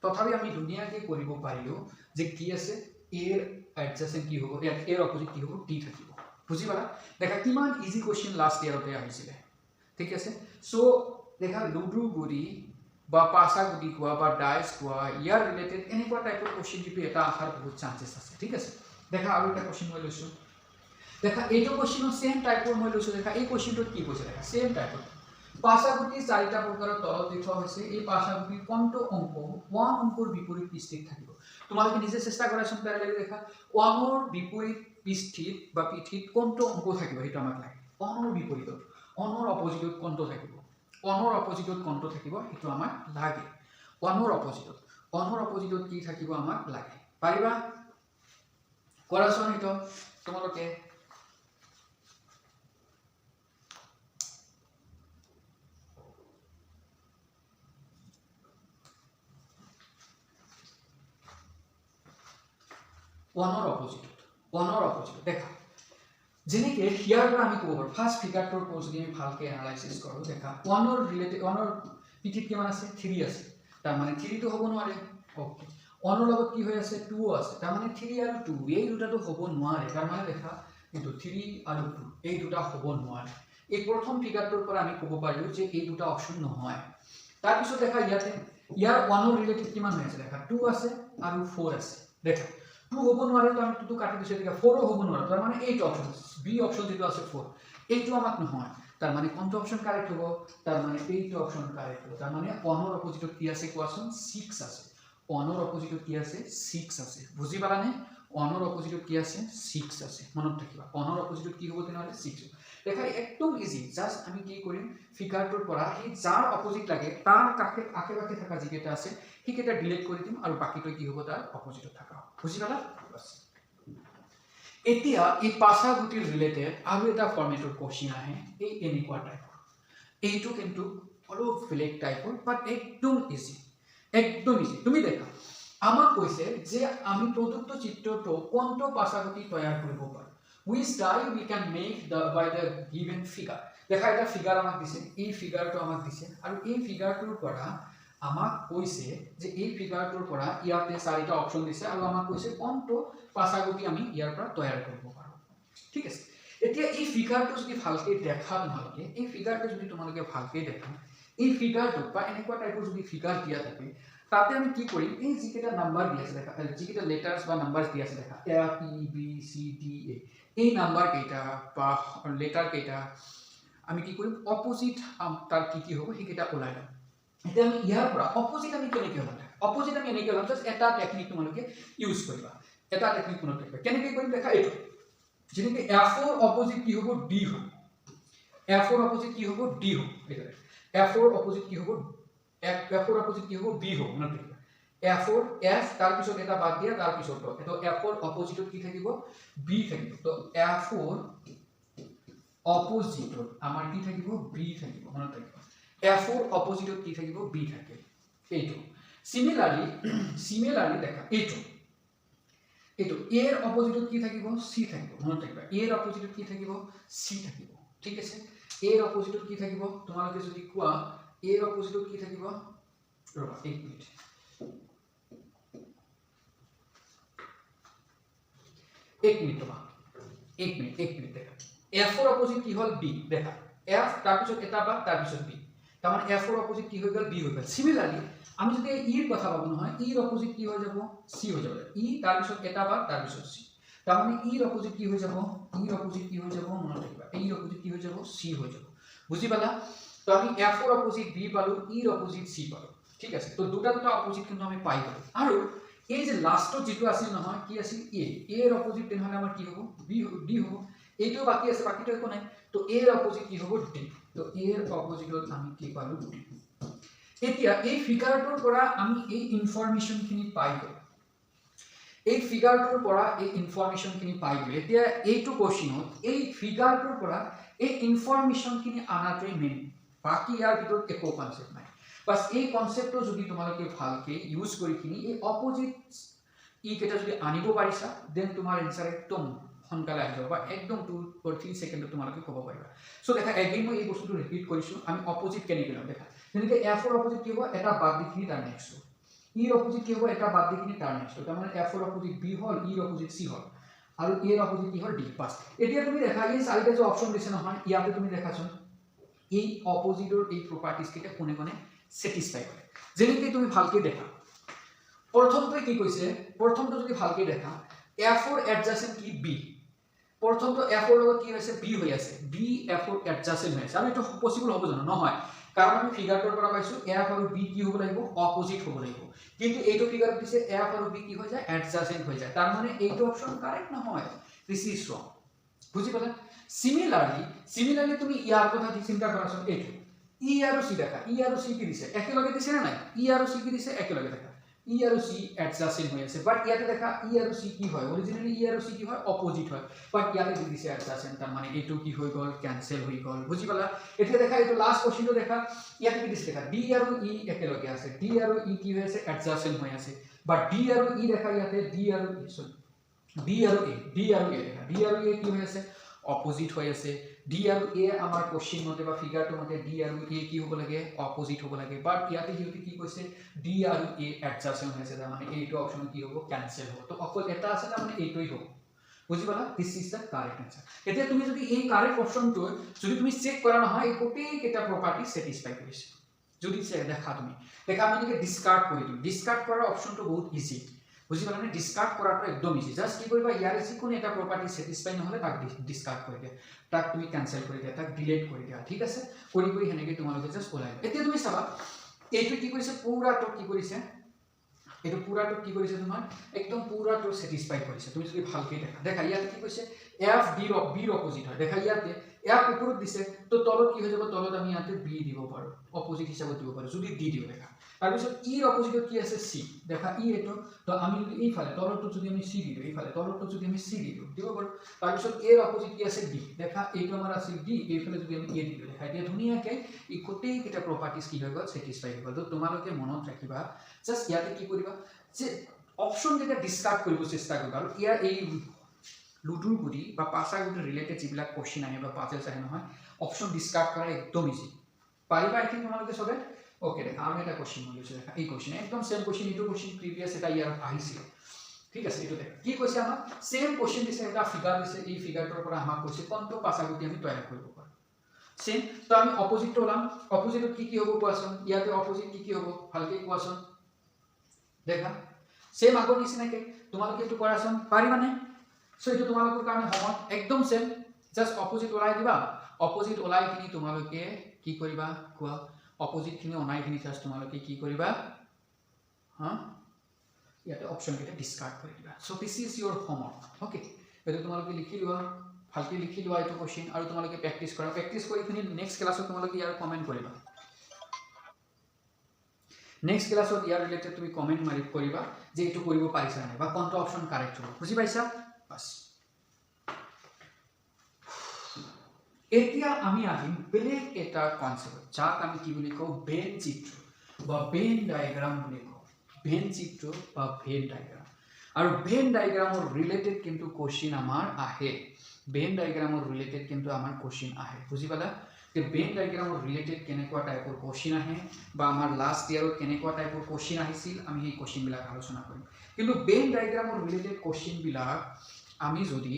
তথাপি আমি ধুনীয়াকৈ কৰিব পাৰিলো যে কি আছে এৰ এডজাসেন্ট কি হ'ব এৰ অপোজিট কি হ'ব ডি থাকিব বুজি পালা দেখা কিমান ইজি কোশ্চেন লাষ্ট ইয়াৰতে আহিছিলে ঠিক আছে সো দেখা লুডু গুৰি বা পাছাগুটি কোৱা বা ডাইস কোৱা ইয়াৰ ৰিলেটেড এনেকুৱা টাইপৰ কোশ্চেন যিটো এটা আহাৰ বহুত চান্সেছ আছে ঠিক আছে দেখা আৰু এটা কোশ্চেন মই লৈছো দেখা এইটো কোশ্চেনৰ সেম টাইপৰ মই লৈছো দেখা এই কোশ্চেনটো কি কৈছে দেখা সেম টাইপৰ পাছাগুটি চাৰিটা প্ৰকাৰৰ তলত দেখুওৱা হৈছে এই পাছাগুটি কোনটো অংক 1 অংকৰ বিপৰীত পৃষ্ঠত থাকিব তোমালোকে নিজে চেষ্টা কৰাচোন প্যাৰালেল দেখা 1 ৰ বিপৰীত পৃষ্ঠত বা পিঠিত কোনটো অংক থাকিব সেইটো আমাক লাগে 1 ৰ বিপৰীতত 1 ৰ অপোজিটত কোনটো থাকিব 1 ৰ অপোজিটত কোনটো থাকিব সেইটো আমাক লাগে 1 ৰ অপোজিটত কি থাকিব আমাক লাগে পাৰিবা কৰাচোন এটা তোমালোকে ওয়ানৰ অপোজিট দেখা যেনেকৈ ইয়াৰ পৰা আমি ক'ব পাৰোঁ ফাৰ্ষ্ট ফিগাৰটোৰ ওপৰত যদি আমি ভালকৈ এনালাইচিছ কৰোঁ দেখা 1ৰ ৰিলেটেড 1ৰ পিঠিত কিমান আছে 3 আছে তাৰমানে 3টো হ'ব নোৱাৰে ওকে 1ৰ লগত কি হৈ আছে 2 আছে তাৰমানে 3 আৰু 2 এই দুটাটো হ'ব নোৱাৰে তাৰমানে দেখা কিন্তু 3 আৰু 2 এই দুটা হ'ব নোৱাৰে এই প্ৰথম ফিগাৰটোৰ পৰা আমি ক'ব পাৰোঁ যে এই দুটা অপশ্যন নহয় তাৰপিছত দেখা ইয়াতে ইয়াৰ 1ৰ ৰিলেটেড কিমান হৈ আছে দেখা 2 আছে আৰু 4 আছে দেখা 2 হ'ব নোৱাৰে তো আমি 2টো কাটি দিছো দেখা 4ও হ'ব নোৱাৰে তাৰ মানে 8 অপশ্যন বি অপশ্যন যেটো আছে 4 এইটো আমাক নহয় তাৰ মানে কোনটো অপশ্যন কাৰেক্ট হ'ব তাৰ মানে এইটো অপশ্যন কাৰেক্ট হ'ব তাৰ মানে 1ৰ অপোজিটত কি আছে কোৱাচোন 6 আছে 1ৰ অপোজিটত কি আছে 6 আছে বুজি পালানে 1ৰ অপোজিটত কি আছে 6 আছে মনত ৰাখিবা 1ৰ অপোজিটত কি হ'ব তেনেহলে 6 দেখা একদম ইজি জাস্ট আমি কি কৰিম ফিগাৰটোৰ পৰা এই যাৰ অপোজিট লাগে তাৰ কাষে আশে-পাশে থকা যিকেইটা আছে সেইকেইটা ডিলিট কৰি দিম আৰু বাকিটো কি হ'ব তাৰ অপোজিটত থকা বুজি পালা বাস এতিয়া এই পাছাগুটিৰ ৰিলেটেড আৰু এটা ফৰ্মেটৰ কোশ্চেন আহে এই এনেকুৱা টাইপৰ এইটো কিন্তু অলপ বেলেগ টাইপৰ বাট একদম ইজি তুমি দেখা আমাক কৈছে যে আমি প্ৰদত্ত চিত্ৰটো কোনটো পাছাগুটি তৈয়াৰ কৰিব পাৰোঁ which die we can make by the given figure দেখা এটা ফিগার আমাক দিছে এই ফিগারটো আমাক দিছে আৰু এই ফিগাৰটোৰ পৰা আমাক কৈছে যে এই ফিগাৰটোৰ পৰা ইয়াতে চাৰিটা অপচন দিছে আৰু আমাক কৈছে কোনটো পাছাগুটি আমি ইয়াৰ পৰা তৈয়াৰ কৰিব পাৰোঁ ঠিক আছে এতিয়া এই ফিগাৰটো যদি ভালকৈ দেখা তোমালোকে এই ফিগাৰটো যদি তোমালোকে ভালকৈ দেখা এই ফিগাৰটো বা এনেকুৱা টাইপৰ যদি ফিগাৰ দিয়া থাকে তাতে আমি কি কৰিম এই যিকেইটা নাম্বাৰ দিয়া আছে দেখা যিকেইটা লেটাৰ্স বা নাম্বাৰস দিয়া আছে দেখা A P B C D এ এই নাম্বাৰ কেইটা বা লেটাৰ কেইটা আমি কি কৰিম অপোজিট তাৰ কি হ'ব সেইকেইটা ওলাই লম এতিয়া আমি ইয়াৰ পৰা অপোজিট আমি কেনেকৈ হ'ম অপোজিট আমি এনেকৈ হ'ম জাস্ট এটা টেকনিক তোমালোকে ইউজ কৰিবা এটা টেকনিক মনত ৰাখিবা কেনেকৈ কৰিম দেখা এইটো যেনেকৈ F4 অপোজিট কি হ'ব D হ'ব F4 অপোজিট কি হ'ব D হ'ব এইটো F4 অপোজিট কি হ'ব F4 অপোজিট কি হ'ব B হ'ব মনত ৰাখিবা F4 F তাৰ পিছত এটা বাদ দিয়া তাৰ পিছত এটো F4 অপোজিটত কি থাকিব B থাকিব তো F4 অপোজিটত আমাৰ কি থাকিব B থাকিব মনত ৰাখিবা F4 অপোজিটত কি থাকিব B থাকে এইটো সিমিলাৰলি দেখা এইটো A এৰ অপোজিটত কি থাকিব C থাকিব মনত ৰাখিবা A এর অপোজিটত কি থাকিব C থাকিব ঠিক আছে A এর অপোজিটত কি থাকিব তোমালোকে যদি কোৱা A এৰ অপোজিটত কি থাকিব ৰবা এক মিনিট एक मिनिट দেখা F4 অপোজিট কি হল B দেখা F তাৰ পিছত এটা বা তাৰ পিছত B তাৰ মানে F4 অপোজিট কি হৈ গল B হৈ গল সিমিলাৰলি আমি যদি E এৰ কথা ভাবো নহয় E এৰ অপোজিট কি হৈ যাব C হৈ যাব E তাৰ পিছত এটা বা তাৰ পিছত C তাৰ মানে E এৰ অপোজিট কি হৈ যাব E এৰ অপোজিট কি হৈ যাব মনত ৰাখিবা E এর অপোজিট কি হৈ যাব C হৈ যাব বুজি পালা তো আমি F4 অপোজিট B পালো E এর অপোজিট C পালো ঠিক আছে তো দুটা অপোজিট কিন্তু আমি পাই গলো আৰু এই যে লাস্টত যেটো আছে নহয় কি আছে A এৰ অপোজিট তেনেহলে আমাৰ কি হ'ব B হ'ব D হ'ব এইটো বাকি আছে বাকিটো একো নাই তো A এর অপোজিট কি হ'ব D তো A এর অপোজিটত আমি কি পালো D এতিয়া এই ফিগাৰটোৰ পৰা আমি এই ইনফৰমেশনখিনি পাই গলো এই ফিগাৰটোৰ পৰা এই ইনফৰমেশনখিনি পাই গলো এতিয়া এইটো কোশ্চেনত এই ফিগাৰটোৰ পৰা এই ইনফৰমেশনখিনি আনাটোই মেইন বাকি ইয়াৰ ভিতৰত একো কনসেপ্ট নাই বাস এই কনসেপ্টটো যদি তোমালোকে ভালকে ইউজ কৰি কিনি এই অপোজিট ই কেটা যদি আনিব পাৰিছা দেন তোমাৰ আনসাৰ একদম সোনকালে আহি যাব বা একদম 2 or 3 সেকেন্ডত তোমালোকে ক'ব পাৰিবা সো দেখা এগেইন মই এই বস্তুটো ৰিপিট কৰিছো আমি অপোজিট কেনেকৈ লম দেখা যেনেকৈ F4 অপোজিট কি হ'ব এটা বাদ দিখিনি তাৰ নেক্সট E এৰ অপোজিট কি হ'ব এটা বাদ দিখিনি তাৰ নেক্সট তাৰ মানে F4 অপোজিট B হল E এৰ অপোজিট C হল আৰু E এৰ অপোজিট কি হল D পাস এতিয়া তুমি দেখা এই চাৰিটা যে অপচন দিছে নহয় ইয়াতে তুমি দেখাছোন এই অপোজিটৰ এই প্ৰপাৰ্টিজ কেটা কোনে কোনে স্যাটিসফাই কৰে যেনেকৈ তুমি ভালকে দেখা প্ৰথমটো কি কৈছে প্ৰথমটো যদি ভালকে দেখা F4 এডজাসেন্ট কি B প্ৰথমটো F4 লগত কি হৈছে B হৈ আছে B F4 এডজাসেন্ট হৈ আছে আৰু এটা পসিবল হ'ব জানো নহয় কাৰণ আমি ফিগাৰটোৰ পৰা পাইছো F আৰু B কি হ'ব লাগিব অপোজিট হ'ব লাগিব কিন্তু এইটো ফিগাৰত দিছে F আৰু B কি হৈ যায় এডজাসেন্ট হৈ যায় তাৰ মানে এইটো অপচন কাৰেক্ট নহয় দিস ইজ ৰং বুজি পালা সিমিলাৰলি তুমি ইয়াৰ কথা চিন্তা কৰাচোন এইটো E আৰু C দেখা E আৰু C কি দিছে একেলগে দিছে না নাই E আৰু C কি দিছে একেলগে দেখা E আৰু C এডজাসেন্ট হৈ আছে বাট ইয়াতে দেখা E আৰু C কি হয় অৰিজিনালি E আৰু C কি হয় অপোজিট হয় বাট ইয়াতে দি দিছে এডজাসেন্ট তাৰ মানে এইটো কি হৈ গল ক্যান্সেল হৈ গল বুজি পালা এতিয়া দেখা এইটো লাস্ট কোশ্চেনটো দেখা ইয়াতে কি দিছে দেখা D আৰু E একেলগে আছে D আৰু E কি হৈ আছে এডজাসেন্ট হৈ আছে বাট D আৰু E দেখা ইয়াতে D আৰু E দেখা D আৰু A কি হৈ আছে অপোজিট হৈ আছে ডি আৰু এ আমাৰ কোশ্চিন মতে বা ফিগাৰটো মতে ডি আৰু এ কি হ'ব লাগে অপোজিট হ'ব লাগে বাট ইয়াতে সিহঁতে কি কৈছে ডি আৰু এ এডজাস্টন হৈছে তাৰমানে এইটো অপশ্যন কি হ'ব কেনচেল হ'ব তো অকল এটা আছে তাৰমানে এইটোই হ'ব বুজি পালা this is the correct answer এতিয়া তুমি যদি এই কাৰেক্ট অপশনটো যদি তুমি চেক কৰা নহয় এই গোটেই কেইটা প্ৰপাৰ্টি স্যাটিসফাই কৰিছে যদি দেখা তুমি দেখা আমি এনেকৈ ডিসকাৰ্ড কৰি দিম ডিসকাৰ্ড কৰাৰ অপশনটো বহুত ইজি বুজি পালানে ডিসকাৰ্ড কৰাটো একদম ইজি জাস্ট কি কৰিবা ইয়াৰে যিকোনো এটা প্ৰপাৰ্টি স্যাটিসফাই নহলে তাক ডিসকাৰ্ড কৰি দিয়া তাক তুমি ক্যান্সেল কৰি দিয়া তাক ডিলিট কৰি দিয়া ঠিক আছে কৰি হেনেকৈ তোমালোকে জাস্ট ওলাই এতিয়া তুমি চাবা এইটো কি কৰিছে পুৰাটো কি কৰিছে এইটো পুৰাটো কি কৰিছে তোমাৰ একদম পুৰাটো স্যাটিসফাই কৰিছে তুমি যদি ভালকৈ দেখা ইয়াতে কি কৈছে এফ বি ৰ অপোজিট হয় দেখা ইয়াতে এফ ওপৰত দিছে তো তলত কি হৈ যাব তলত আমি ইয়াতে বি দিব পাৰো অপোজিট হিচাপত দিব পাৰো যদি দি দিও দেখা তাৰ পিছত ই ৰ অপোজিটত কি আছে সি দেখা ই এটো তো আমি যদি এই ফালে তলৰটো যদি আমি সি দি দিও এই ফালে তলৰটো যদি আমি সি দি দিও দিব পাৰো তাৰ পিছত এ ৰ অপোজিট কি আছে ডি দেখা এইটো আমাৰ আছে ডি এই ফালে যদি আমি এ দি দিও দেখা এতিয়া ধুনীয়াকৈ ই গোটেই কেইটা প্ৰপাৰ্টিজ কি হৈ গ'ল স্যাটিসফাই হৈ গ'ল তো তোমালোকে মনত ৰাখিবা জাস্ট ইয়াতে কি কৰিবা যে অপশন যেটা ডিসকাৰ্ড কৰিব চেষ্টা কৰিবা আৰু ইয়াৰ এই লুডুৰ গুটি বা পাছা গুটি ৰিলেটেড যিবিলাক কোশ্চিন আহে বা পাজেলছ আহে নহয় অপশন ডিসকাৰ্ড কৰা একদম ইজি পাৰিবা আই থিংক তোমালোকে সবে ওকে দেখা আমি এটা কোশ্চিন লৈছো দেখা এই কোশ্চিন একদম সেম কোশ্চিন ইটো কোশ্চিন প্ৰিভিয়াস এটা ইয়াৰ আহিছিল ঠিক আছে এইটো দেখা কি কৈছে আমাক সেম কোশ্চিন দিছে এটা ফিগাৰ দিছে এই ফিগাৰটোৰ পৰা আমাক কৈছে কোনটো পাছা গুটি আমি তৈয়াৰ কৰিব পাৰো সেম তো আমি অপোজিটটো ওলাম অপোজিটত কি হ'ব কোৱাচোন ইয়াতে অপোজিট কি হ'ব ভালকৈ কোৱাচোন দেখা সেম আগৰ নিচিনাকে তোমালোকে এটো কৰাচোন পাৰিবানে সো এটো তোমালোকৰ কাৰণে হোমৱৰ্ক একদম সেম জাস্ট অপোজিট ওলাই দিবা অপোজিট ওলাই কিনি তোমালোকে কি কৰিবা কোৱা অপোজিট খিনি ওলাই কিনি জাস্ট তোমালোকে কি কৰিবা হা ইয়াতে অপশন কেইটা ডিসকাৰ্ড কৰি দিবা so this is your homework okay এটো তোমালোকে লিখি লোৱা ভালকৈ লিখি লোৱা এটো কোশ্চেন আৰু তোমালোকে প্ৰেক্টিস কৰা প্ৰেক্টিস কৰি কিনি নেক্সট ক্লাছত তোমালোকে ইয়াৰ কমেন্ট কৰিবা নেক্সট ক্লাছত ইয়াৰ ৰিলেটেড তুমি কমেন্ট মাৰি কৰিবা যে এটো কৰিব পাৰিছা নাই বা কোনটো অপশন কাৰেক্ট হ'ব বুজি পাইছা বাস এতিয়া আমি আহিম বেলেগ এটা কনসেপ্ট যাক আমি কি বুলি কওঁ বেন চিত্ৰ বা বেন ডায়াগ্ৰাম বুলি কওঁ বেন চিত্ৰ বা বেন ডায়াগ্ৰাম আৰু বেন ডায়াগ্ৰামৰ ৰিলেটেড কিন্তু কোশ্চিন আমাৰ আহে বেন ডায়াগ্ৰামৰ ৰিলেটেড কিন্তু আমাৰ কোশ্চিন আহে বুজি পালা যে বেন ডায়াগ্ৰামৰ ৰিলেটেড কেনেকুৱা টাইপৰ কোশ্চিন আহে বা আমাৰ লাষ্ট ইয়াৰত কেনেকুৱা টাইপৰ কোশ্চিন আহিছিল আমি এই কোশ্চিন বিলাক আলোচনা কৰিম কিন্তু বেন ডায়াগ্ৰামৰ ৰিলেটেড কোশ্চিন বিলাক আমি যদি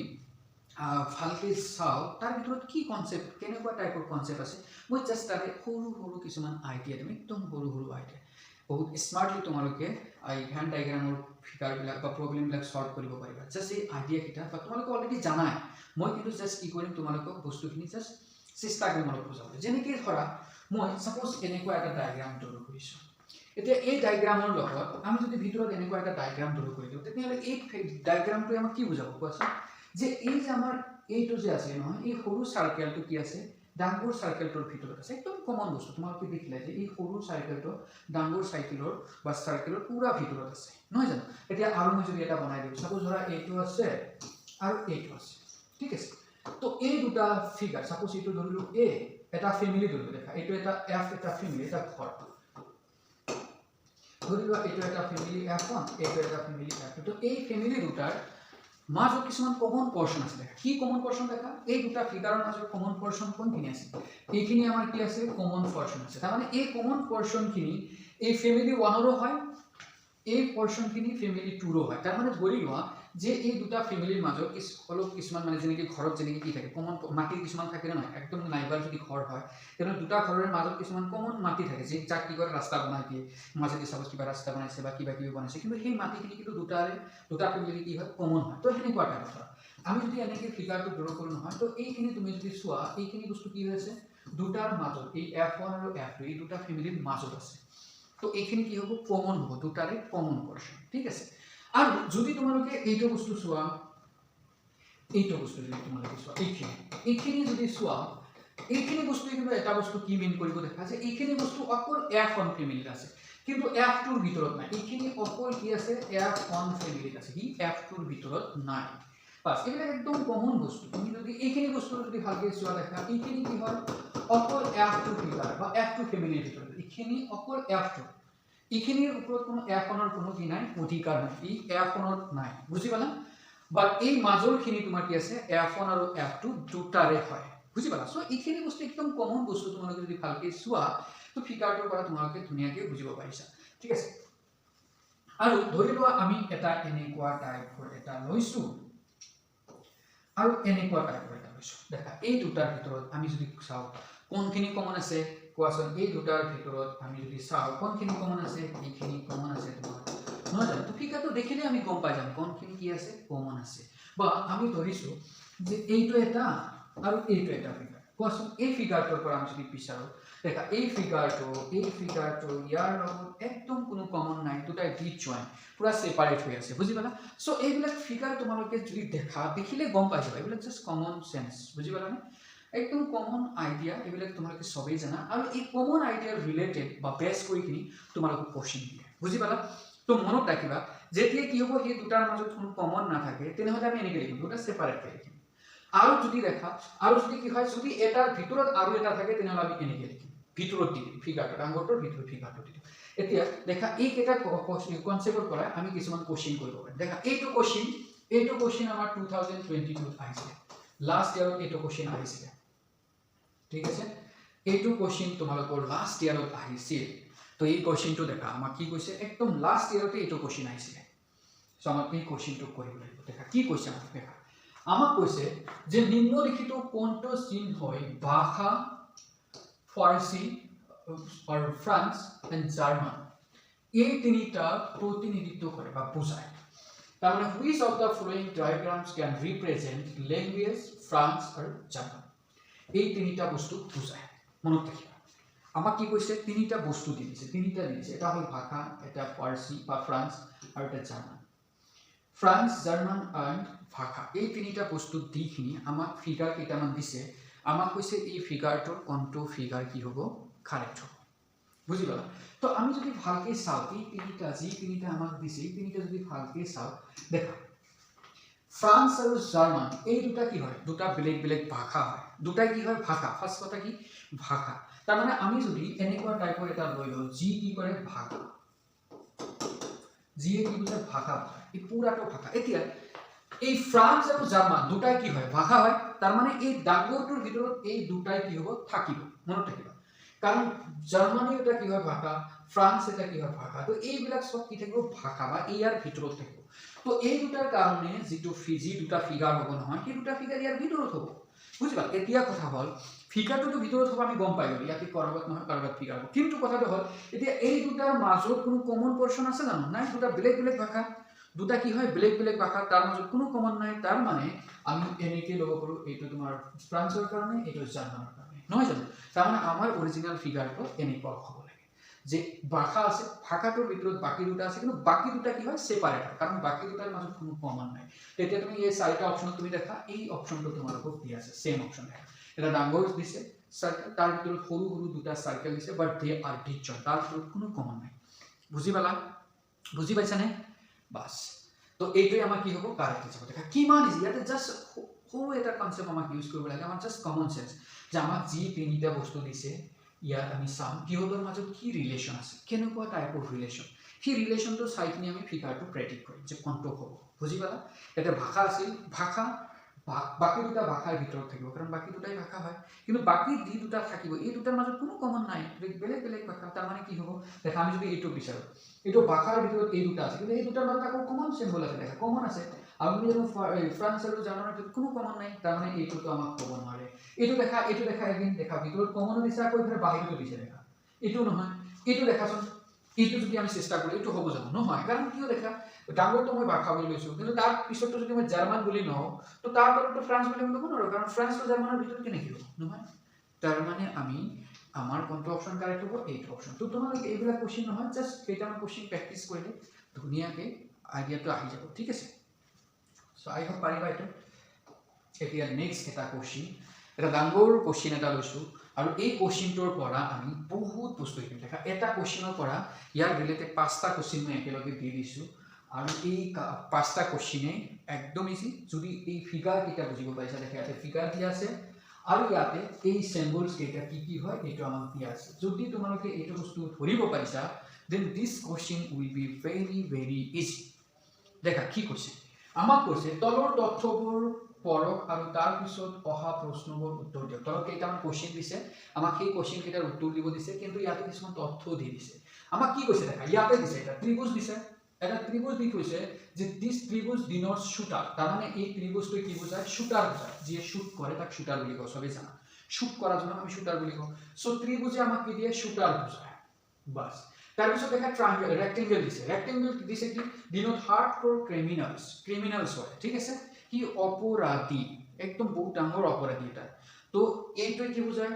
ভালকৈ চাও তাৰ ভিতৰত কি কনসেপ্ট কেনেকুৱা টাইপৰ কনসেপ্ট আছে মই জাস্ট তাৰে সৰু কিছুমান আইডিয়া দিম একদম সৰু আইডিয়া বহুত স্মাৰ্টলি তোমালোকে এই ভেন ডায়াগ্ৰামৰ ফিগাৰ বিলাক বা প্ৰবলেম বিলাক সলভ কৰিব পাৰিবা জাস্ট এই আইডিয়া কিটা বা তোমালোকে অলৰেডি জানাই মই কিন্তু জাস্ট কি কৰিম তোমালোকক বস্তুখিনি জাস্ট চেষ্টা কৰিম অলপ বুজাবলৈ যেনেকৈ ধৰা মই সাপোজ এনেকুৱা এটা ডায়াগ্ৰাম ড্ৰ কৰিছো এতিয়া এই ডায়াগ্ৰামৰ লগত আমি যদি ভিতৰত এনেকুৱা এটা ডায়াগ্ৰাম ড্ৰ কৰি দিওঁ তেতিয়াহ'লে এই ডায়াগ্ৰামটোৱে আমাক কি বুজাব কোৱাচোন যে এই যে আমাৰ এইটো যে আছে নহয় এই সৰু সাৰ্কেলটো কি আছে ডাঙৰ সাৰ্কেলটোৰ ভিতৰত আছে একদম কমন বস্তু তোমালোকে দেখিলা যে এই সৰু সাৰ্কেলটো ডাঙৰ সাৰ্কেলৰ বা সাৰ্কেলৰ পুৰা ভিতৰত আছে নহয় জানো এতিয়া আৰু মই যদি এটা বনাই দিওঁ সাপোজ ধৰা এইটো আছে আৰু এইটো আছে ঠিক আছে তো এই দুটা ফিগাৰ সাপোজ এইটো ধৰিলো এ এটা ফ্যামিলি ধৰিলো দেখা এইটো এটা এফ এটা ফ্যামিলি এটা ঘৰ ধৰিলো এইটো এটা ফ্যামিলি F1 এইটো এটা ফ্যামিলি F2 তো এই ফ্যামিলি দুটাৰ মাজত কিছুমান কমন পোৰ্শন আছে দেখা কি কমন পোৰ্শন দেখা এই দুটা ফিগাৰৰ মাজত কমন পোৰ্শন কোনখিনি আছে এইখিনি আমাৰ কি আছে কমন পোৰ্শন আছে তাৰ মানে এই কমন পোৰ্শনখিনি এই ফ্যামিলি 1 ৰো হয় এই পোৰ্শনখিনি ফ্যামিলি 2 ৰো হয় তাৰ মানে ধৰি লোৱা যে এই দুটা ফ্যামিলিৰ মাজত অলপ কিছুমান মানে যেনেকৈ ঘৰত যেনেকৈ কি থাকে কমন মাটি কিছুমান থাকে না একদম নাইবাৰ যদি ঘৰ হয় তেনে দুটা ঘৰৰ মাজত কিছুমান কমন মাটি থাকে যে যাক কি কৰে ৰাস্তা বনাই দিয়ে মাজেদি সাপোজ কিবা ৰাস্তা বনাইছে বা কিবা কিবি বনাইছে কিন্তু সেই মাটিখিনি কিন্তু দুটা ফ্যামিলি কি হয় কমন হয় তো সেনেকুৱা এটা কথা আমি যদি এনেকৈ ফিগাৰটো ড্ৰ কৰোঁ নহয় তো এইখিনি তুমি যদি চোৱা এইখিনি বস্তু কি হৈ আছে দুটাৰ মাজত এই F1 আৰু F2 এই দুটা ফ্যামিলিৰ মাজত আছে তো এইখিনি কি হ'ব কমন হ'ব দুটাৰে কমন পোৰ্শন ঠিক আছে আৰু যদি তোমালোকে এইটো বস্তু চোৱা এইটো বস্তু যদি তোমালোকে চোৱা এইখিনি যদি চোৱা এইখিনি বস্তু কিন্তু এটা বস্তু কি মেইন কৰিব দেখা যে এইখিনি বস্তু অকল F1 ফ্যামিলিত আছে কিন্তু F2 ৰ ভিতৰত নাই এইখিনি অকল কি আছে F1 ফ্যামিলিত আছে কি F2 ৰ ভিতৰত নাই বাস এইবিলাক একদম কমন বস্তু তুমি যদি এইখিনি বস্তু যদি ভালকৈ চোৱা দেখা এইখিনি কি হয় অকল F2 ফিগাৰ বা F2 ফ্যামিলিৰ ভিতৰত এইখিনি অকল F2 এইখিনিৰ ওপৰত কোনো F1 ৰ কোনো কি নাই অধিকাৰ নাই এই F1 ৰ নাই বুজি পালা বাট এই মাজৰখিনি তোমাৰ কি আছে F1 আৰু F2 দুটাৰে হয় বুজি পালা সো এইখিনি বস্তু একদম কমন বস্তু তোমালোকে যদি ভালকে চোৱা তো ফিগাৰটোৰ পৰা তোমালোকে ধুনীয়াকে বুজিব পাৰিছা ঠিক আছে আৰু ধৰি লোৱা আমি এটা এনেকুৱা টাইপৰ এটা লৈছো আৰু এনেকুৱা টাইপৰ এটা লৈছো দেখা এই দুটাৰ ভিতৰত আমি যদি চাও কোনখিনি কমন আছে কোৱাচোন এই দুটাৰ ভিতৰত আমি যদি চাও কোনখিনি কমন আছে এইখিনি কমন আছে তোমাৰ নহয় জানো তো ফিগাৰটো দেখিলে আমি গম পাই যাম কোনখিনি কি আছে কমন আছে বা আমি ধৰিছো যে এইটো এটা আৰু এইটো এটা ফিগাৰ কোৱাচোন এই ফিগাৰটোৰ পৰা আমি যদি বিচাৰো দেখা এই ফিগাৰটো ইয়াৰ লগত একদম কোনো কমন নাই দুটাই ডিজয়েন্ট পুৰা সেপাৰেট হৈ আছে বুজি পালা সো এইবিলাক ফিগাৰ তোমালোকে যদি দেখা দেখিলে গম পাই যাবা এইবিলাক জাস্ট কমন সেন্স বুজি পালা নে একদম কমন আইডিয়া এইবিলাক তোমালোকে সবেই জানা আৰু এই কমন আইডিয়াৰ ৰিলেটেড বা বেস কৰি কিনি তোমালোকে কোশ্চেন দিয়ে বুজি পালা তো মনত ৰাখিবা যেতিয়া কি হ'ব এই দুটাৰ মাজত কোনো কমন নাথাকে তেনেহলে আমি এনেকৈ লিখিম দুটা সেপাৰেট কৰি লিখিম আৰু যদি দেখা আৰু যদি কি হয় যদি এটাৰ ভিতৰত আৰু এটা থাকে তেনেহলে আমি এনেকৈ লিখিম ভিতৰত দি দিম ফিগাৰটো ডাঙৰটোৰ ভিতৰত ফিগাৰটো দি দিম এতিয়া দেখা এই কেইটা কনসেপ্টৰ পৰা আমি কিছুমান কোশ্চেন কৰিব পাৰিম দেখা এইটো কোশ্চেন আমাৰ 2022 আহিছিল লাষ্ট ইয়াৰত এইটো কোশ্চেন আহিছিল ঠিক আছে এইটো কোশ্চেন তোমালোকৰ লাষ্ট ইয়াৰত আহিছিল তো এই কোশ্চেনটো দেখা আমাক কি কৈছে একদম লাষ্ট ইয়াৰতে এইটো কোশ্চেন আহিছিল সো আমাক এই কোশ্চেনটো কৰিব লাগিব দেখা কি কৈছে আমাক দেখা আমাক কৈছে যে নিম্নলিখিত কোনটো চিন হয় ভাষা ফাৰ্সি আৰু ফ্ৰান্স এন্ড জাৰ্মান এই তিনিটা প্ৰতিনিধিত্ব কৰে বা বুজায় তাৰমানে which of the following diagrams can represent language France আৰু জাৰ্মান এই তিনিটা বস্তু বুজায় মনত ৰাখিবা আমাক কি কৈছে তিনিটা বস্তু দি দিছে এটা হ'ল ভাষা এটা ফাৰ্সি বা ফ্ৰান্স আৰু এটা জাৰ্মান ফ্ৰান্স জাৰ্মান এন্ড ভাষা এই তিনিটা বস্তু দিখিনি আমাক ফিগাৰ কেইটামান দিছে আমাক কৈছে এই ফিগাৰটোৰ কোনটো ফিগাৰ কি হ'ব কাৰেক্ট হ'ব বুজি পালা তো আমি যদি ভালকে চাও এই তিনিটা আমাক দিছে এই তিনিটা যদি ভালকে চাও দেখা ফ্ৰান্স আৰু জাৰ্মান এই দুটা কি হয় দুটা বেলেগ ভাষা হয় দুটাই কি হয় ভাষা ফাৰ্স্ট কথা কি ভাষা তাৰ মানে আমি যদি এনেকুৱা টাইপৰ এটা লৈ লও জি কি কৰে ভাষা জি কি বুঝে ভাষা এই পুৰাটো ভাষা এতিয়া এই ফ্ৰান্স আৰু জাৰ্মান দুটাই কি হয় ভাষা হয় তাৰ মানে এই ডাঙৰটোৰ ভিতৰত এই দুটাই কি হ'ব থাকিব মনত ৰাখিবা কাৰণ জার্মানি এটা কি হয় ভাষা ফ্রান্স এটা কি হয় ভাষা তো এইবিলাক সব কি থাকিব ভাষা বা ইয়াৰ ভিতৰত থাকিব তো এই দুটাৰ কাৰণে যেটো ফিজি দুটা ফিগাৰ হ'ব নহয় এই দুটা ফিগাৰ ইয়াৰ ভিতৰত হ'ব বুজিবা এতিয়া কথা হ'ল ফিগাৰটো ভিতৰত হ'ব আমি গম পাই গ'লো ইয়াতে কৰবাত নহয় কৰবাত ফিগাৰ হ'ব কিন্তু কথাটো হ'ল এতিয়া এই দুটাৰ মাজত কোনো কমন পোৰশন আছে জানো নাই দুটা বেলেগ ভাষা দুটা কি হয় বেলেগ ভাষা তাৰ মাজত কোনো কমন নাই তাৰ মানে আমি এনেকৈ ল'ব পাৰো এইটো তোমাৰ ফ্ৰান্সৰ কাৰণে এইটো জাৰ্মানৰ কাৰণে নহয় জানো তাৰ মানে আমাৰ অৰিজিনাল ফিগাৰটো এনেকুৱা হ'ব লাগে যে ভাষা আছে ভাষাটোৰ ভিতৰত বাকি দুটা আছে কিন্তু বাকি দুটা কি হয় সেপাৰেট কাৰণ বাকি দুটাৰ মাজত কোনো কমন নাই তেতিয়া তুমি এই চাৰিটা অপচন তুমি দেখা এই অপচনটো তোমালোকক দিয়া আছে সেম অপচন দেখা এটা ডাঙৰ দিছে সাৰ্কেল তাৰ ভিতৰত সৰু দুটা সাৰ্কেল দিছে বাট দে আৰ ডিজয়েন্ট তাৰ ভিতৰত কোনো কমন নাই বুজি পালা বুজি পাইছানে বাস তো এইটোই আমাৰ কি হ'ব কাৰেক্ট হিচাপে দেখা কিমান ইজি ইয়াতে জাস্ট সৰু এটা কনসেপ্ট আমাক ইউজ কৰিব লাগে আমাৰ জাস্ট কমন সেন্স যে আমাক যি তিনিটা বস্তু দিছে ইয়াত আমি চাম কিহতৰ মাজত কি ৰিলেশন আছে কেনেকুৱা টাইপৰ ৰিলেশন সেই ৰিলেশনটো চাইকিনি আমি ফিগাৰটো প্ৰেডিক্ট কৰিম যে কোনটো হ'ব বুজি পালা এটা ভাষা আছিল ভাষা বাকি দুটা ভাষাৰ ভিতৰত থাকিব কাৰণ বাকি দুটাই ভাষা হয় কিন্তু বাকি যি দুটা থাকিব এই দুটাৰ মাজত কোনো কমন নাই বেলেগ ভাষা তাৰ মানে কি হ'ব দেখা আমি যদি এইটো বিচাৰো এইটো ভাষাৰ ভিতৰত এই দুটা আছে কিন্তু এই দুটাৰ মাজত আকৌ কমন সিম্বল আছে দেখা কমন আছে আমি যদি ফ্ৰান্স আৰু জাৰ্মানৰ ভিতৰত কোনো কমন নাই তাৰ মানে এইটোতো আমাক ক'ব নোৱাৰে এইটো দেখা এগেইন দেখা ভিতৰত কমন দিছে আকৌ ইফালে বাহিৰতো দিছে দেখা এইটো নহয় এইটো দেখাচোন এইটো যদি আমি চেষ্টা কৰো এইটো হ'ব জানো নহয় কাৰণ কিয় দেখা ডাঙৰটো মই ভাষা বুলি লৈছো কিন্তু তাৰ পিছতো যদি মই জাৰ্মান বুলি নও তো তাৰ তলতো ফ্ৰান্স বুলি ক'ব নোৱাৰো কাৰণ ফ্ৰান্স আৰু জাৰ্মানৰ ভিতৰত কেনেকৈ হ'ব নহয় তাৰ মানে আমি আমাৰ কোনটো অপচন কাৰেক্ট হ'ব এইটো অপচন তো তোমালোকে এইবিলাক কোশ্চেন নহয় জাস্ট কেইটামান কোশ্চেন প্ৰেক্টিস কৰিলে ধুনীয়াকৈ আইডিয়াটো আহি যাব ঠিক আছে সো আই হোপ পাৰিবা এইটো এতিয়া নেক্সট এটা কোশ্চেন এটা ডাঙৰ কোশ্চেন এটা লৈছো আৰু এই কোশ্চেনটোৰ পৰা আমি বহুত বস্তু শিকিম দেখা এটা কোশ্চেনৰ পৰা ইয়াৰ ৰিলেটেড পাঁচটা কোশ্চেন মই একেলগে দি দিছো আৰু এই পাঁচটা কোশ্চেনে একদম ইজি যদি এই ফিগাৰ কেইটা বুজিব পাৰিছা দেখা ইয়াতে ফিগাৰ দিয়া আছে আৰু ইয়াতে এই সিম্বলস কেইটা কি হয় এইটো আমাক দিয়া আছে যদি তোমালোকে এইটো বস্তু ধৰিব পাৰিছা then this question will be very easy দেখা কি কৈছে আমাক কৈছে তলৰ তথ্যবোৰ পঢ়ক আৰু তাৰ পিছত অহা প্ৰশ্নবোৰ উত্তৰ দিয়ক। তলত কেইটামান কোশ্চেন দিছে, আমাক সেই কোশ্চেন কেইটাৰ উত্তৰ দিব দিছে, কিন্তু ইয়াতে কিছুমান তথ্য দি দিছে। আমাক কি কৈছে দেখা, ইয়াতে দিছে এটা ত্ৰিভুজ দিছে, এটা ত্ৰিভুজ দি কৈছে যে দিস ত্ৰিভুজ ডিনোটস শুটার, তার মানে এই ত্রিভুজটো কি বোঝায়, শুটার বোঝায়, যে শুট করে তাক শুটার বুলি কয়, সবে জানা শুট করার জন্য আমি শুটার বুলি কওঁ। সো ত্রিভুজে আমাক কি দিয়ে, শুটার বোঝায়, বাস। তাৰপিছত দেখা ট্ৰায়াঙ্গেল, ৰেক্টেঙ্গেল দিছে, ৰেক্টেঙ্গেল দিছে কি, ডিনোট হাৰ্ডক'ৰ ক্ৰিমিনেলস, ক্ৰিমিনেলস হয়, ঠিক আছে, কি অপৰাধী, একদম বহুত ডাঙৰ অপৰাধী এটা। তো এইটোৱে কি বুঝায়,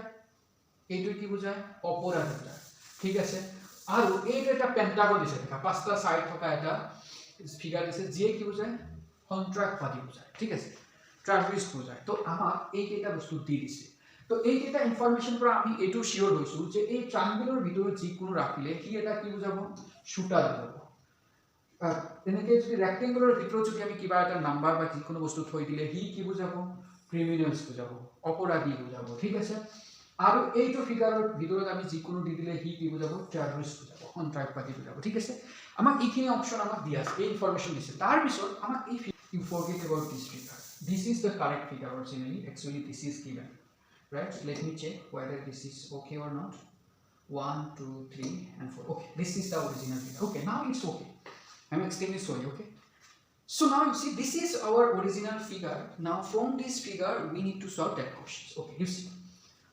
এইটোৱে কি বুঝায়, অপৰাধ এটা, ঠিক আছে। আৰু এইটো এটা পেন্টাগন দিছে দেখা, পাঁচটা সাইড থকা এটা ফিগাৰ দিছে, যিয়ে কি বুঝায়, সন্ত্ৰাসবাদী বুঝায়, ঠিক আছে, ট্ৰাভিস্ট বুঝায়। তো আমাক এইকেইটা বস্তু দি দিছে। তো এইকেইটা ইনফৰমেশন পৰা আমি এইটো শিওৰ হৈছো যে এই ট্ৰায়াঙ্গেলৰ ভিতৰত যিকোনো ৰাখিলে সি এটা কি বুজাব, শুটাৰ বুজাব। তেনেকে যদি ৰেক্টেঙ্গেলৰ ভিতৰত যদি আমি কিবা এটা নাম্বাৰ বা যিকোনো বস্তু থৈ দিলে সি কি বুজাব, ক্ৰিমিনেলস বুজাব, অপৰাধী বুজাব, ঠিক আছে। আৰু এইটো ফিগাৰৰ ভিতৰত আমি যিকোনো দি দিলে সি কি বুজাব, টেৰৰিষ্ট বুজাব, সন্ত্ৰাসবাদী বুজাব, ঠিক আছে। আমাক এইখিনি অপশন আমাক দিয়া আছে, এই ইনফরমেশন দিছে। তাৰ পিছত আমাক এই you forget about this figure, this is the correct figure originally, actually this is given, right? Let me check whether this is okay or not. 1 2 3 and 4, okay, this is the original figure, okay, now it's okay, I'm extremely sorry, okay. So now you see this is our original figure. Now from this figure we need to solve that questions, okay, you see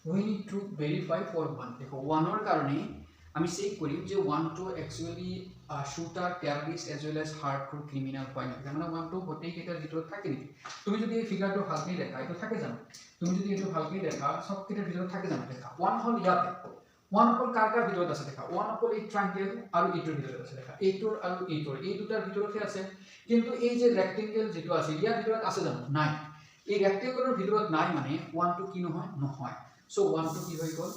we need to verify for 1, দেখো 1 এর কারণে আমি চেক করি যে 1 টো actually shooter, terrorist as well as hardcore criminal হয় না, মানে 1 টো গোটেই কেইটাৰ ভিতৰত থাকে নেকি। তুমি যদি এই ফিগাৰটো ভালকে দেখা, এইটো থাকে জানো, তুমি যদি এইটো ভালকে দেখা সব কেইটাৰ ভিতৰত থাকে জানো, দেখা 1 হল ইয়াতে, 1 অকল কাৰ ভিতৰত আছে দেখা, 1 অকল এই ট্ৰায়াঙ্গেল আৰু এইটোৰ ভিতৰত আছে দেখা, এইটোৰ আৰু এইটোৰ, এই দুটাৰ ভিতৰতে আছে। কিন্তু এই যে ৰেক্টেঙ্গেল যেটো আছে ইয়াৰ ভিতৰত আছে জানো, নাই। এই ৰেক্টেঙ্গেলৰ ভিতৰত নাই মানে 1 টো কি নহয়, নহয়। সো 1 টো কি হৈ গ'ল,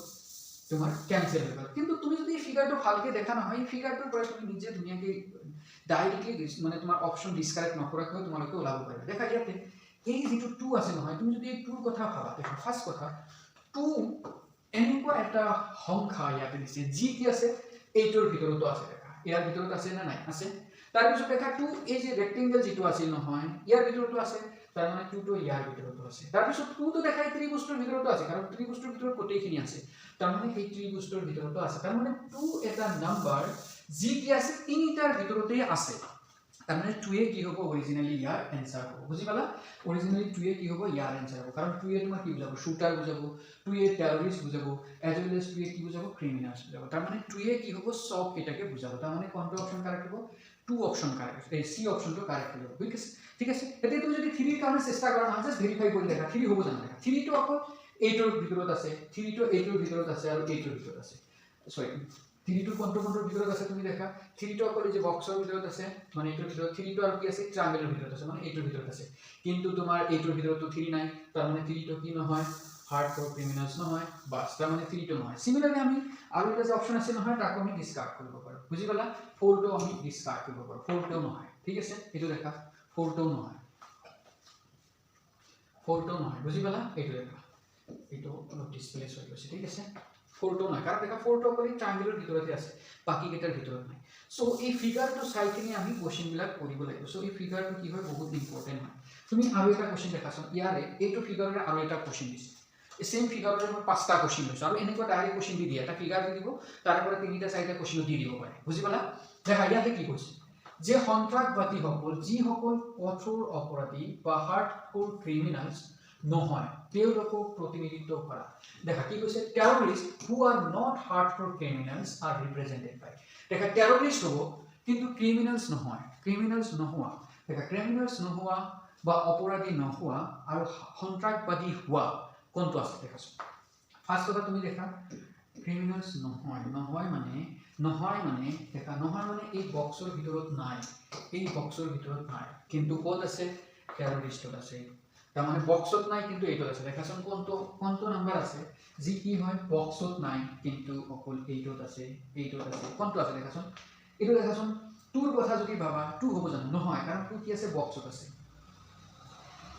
তোমার ক্যান্সেল হয়ে গেল। কিন্তু তুমি যদি এই ফিগারটো ভালকে দেখা নহয়, এই ফিগাৰটোৰ পৰা তুমি নিজে ধুনীয়াকৈ ডাইৰেক্টলি মানে তোমাৰ অপশন ডিসকাৰেক্ট নকৰাকৈ তোমালোকে ওলাব পাৰিবা। দেখা ইয়াতে এই যেটো 2 আছে নহয়, তুমি যদি এই 2ৰ কথা ভাবা, দেখো ফাৰ্স্ট কথা 2 এনেকুৱা এটা সংখ্যা ইয়াতে দিছে যি কি আছে এইটোৰ ভিতৰতো আছে, দেখা ইয়াৰ ভিতৰত আছে না নাই, আছে। তাৰপিছত দেখা 2 এই যে ৰেক্টেঙ্গেল যেটো আছে নহয় ইয়াৰ ভিতৰতো আছে, তাৰ মানে 2 টো ইয়াৰ ভিতৰতো আছে। তাৰপিছত 2 তো দেখাই ত্ৰিভুজটোৰ ভিতৰতো আছে, কাৰণ ত্ৰিভুজটোৰ ভিতৰত গোটেইখিনি আছে, তাৰ মানে এই ত্ৰিভুজটোৰ ভিতৰতো আছে। তাৰ মানে 2 এটা নাম্বাৰ যি কি আছে তিনিটাৰ ভিতৰতেই আছে। তাৰ মানে 2 এ কি হ'ব, অৰিজিনালি ইয়াৰ এনসাৰ হ'ব, বুজি পালা। অৰিজিনালি 2 এ কি হ'ব, ইয়াৰ এনসাৰ হ'ব, কাৰণ 2 এ তোমাৰ কি বুজাব, শুটার বুজাব, 2 এ টেররিস্ট বুজাব, এজ ওয়েল এজ 2 এ কি বুজাব, ক্রিমিনালস বুজাব। তার মানে 2 এ কি হ'ব, সব এটাকে বুজাব। তার মানে কোনটো অপশন কারেক্ট হ'ব, 2 অপশন কারেক্ট, এই সি অপশনটো কারেক্ট হ'ব, ঠিক আছে, ঠিক আছে। এতিয়া তুমি যদি 3 ৰ কাৰণে চেষ্টা কৰা না, জাস্ট ভেৰিফাই কৰি দেখা 3 হ'ব জানো, দেখা 3 টো অকল এইটোৰ ভিতৰত আছে, 3 টো এইটোৰ ভিতৰত আছে আৰু এইটোৰ ভিতৰত আছে, সৰি 3 টো কোনটোৰ ভিতৰত আছে তুমি দেখা, 3 টো অকল যে বক্সৰ ভিতৰত আছে, মানে এইটোৰ ভিতৰত, 3 টো আৰু কি আছে, ট্ৰায়াঙ্গেলৰ ভিতৰত আছে, মানে এইটোৰ ভিতৰত আছে। কিন্তু তোমাৰ এইটোৰ ভিতৰতো 3 নাই, তাৰ মানে 3 টো কি নহয়, হাৰ্ডকোৰ ক্ৰিমিনালস নহয়, বাস, তাৰ মানে 3 টো নহয়। সিমিলাৰলি আমি আৰু এটা যে অপশন আছে নহয়, তাকো আমি ডিসকাৰ্ড কৰিব পাৰো, বুজি পালা। 4 টো আমি ডিসকাৰ্ড কৰিব পাৰো, 4 টো নহয়, ঠিক আছে, এইটো দেখা 4 টো নহয়, 4 টো নহয়, বুজি পালা। এইটো দেখা, এইটো অলপ ডিসপ্লেস হৈ গৈছে, ঠিক আছে, 4 টো নহয়, কাৰণ দেখা 4 টো অকল ট্ৰায়াঙ্গেলৰ ভিতৰতে আছে, বাকি কেইটাৰ ভিতৰত নাই। সো এই ফিগাৰটো চাই কিনে আমি কোশ্চেন বিলাক কৰিব লাগিব। সো এই ফিগাৰটো কি হয়, বহুত ইম্পৰ্টেন্ট হয়। তুমি আৰু এটা কোশ্চেন দেখাছোন, ইয়াৰে এইটো ফিগাৰৰে আৰু এটা কোশ্চেন দিছে, এই সেম ফিগাৰৰে মই 5টা কোশ্চেন লৈছো, আৰু এনেকুৱা ডাইৰেক্ট কোশ্চেন দি দিয়ে, এটা ফিগাৰ দি দিব, তাৰ পৰা 3টা 4টা কোশ্চেন দি দিব পাৰে, বুজি পালা। দেখা ইয়াতে কি কৈছে, যে সন্ত্ৰাসবাদীসকল যিসকল কঠোৰ অপৰাধী বা হাৰ্ডকোৰ ক্ৰিমিনালস নহয় তেওঁলোকক প্ৰতিনিধিত্ব কৰা। দেখা কি কৈছে, টেৰৰিস্ট হু আৰ নট হাৰ্ডকোৰ ক্ৰিমিনালস আৰ ৰিপ্ৰেজেন্টেড বাই। দেখা টেৰৰিস্ট হবো কিন্তু ক্ৰিমিনালস নহয়, ক্ৰিমিনালস নোহোৱা, দেখা ক্ৰিমিনালস নোহোৱা বা অপৰাধী নোহোৱা আৰু সন্ত্ৰাসবাদী হোৱা কোনটো আছে দেখাছো। ফাৰ্স্ট কথা তুমি দেখা ক্ৰিমিনালস নহয়, নহয় মানে দেখা নহয় মানে এই বক্সৰ ভিতৰত নাই, এই বক্সৰ ভিতৰত নাই, কিন্তু ক'ত আছে, টেররিস্টত আছে। তার মানে বক্সত নাই কিন্তু এইটো আছে, দেখাছোন কোনটো নাম্বার আছে যি কি হয়, বক্সত নাই কিন্তু অকল এইটোত আছে, এইটোত আছে, কোনটো আছে দেখাছোন, এইটো দেখাছোন। 2ৰ কথা যদি ভাবা 2 হ'ব জানো, নহয়, কাৰণ 2 কি আছে, বক্সত আছে।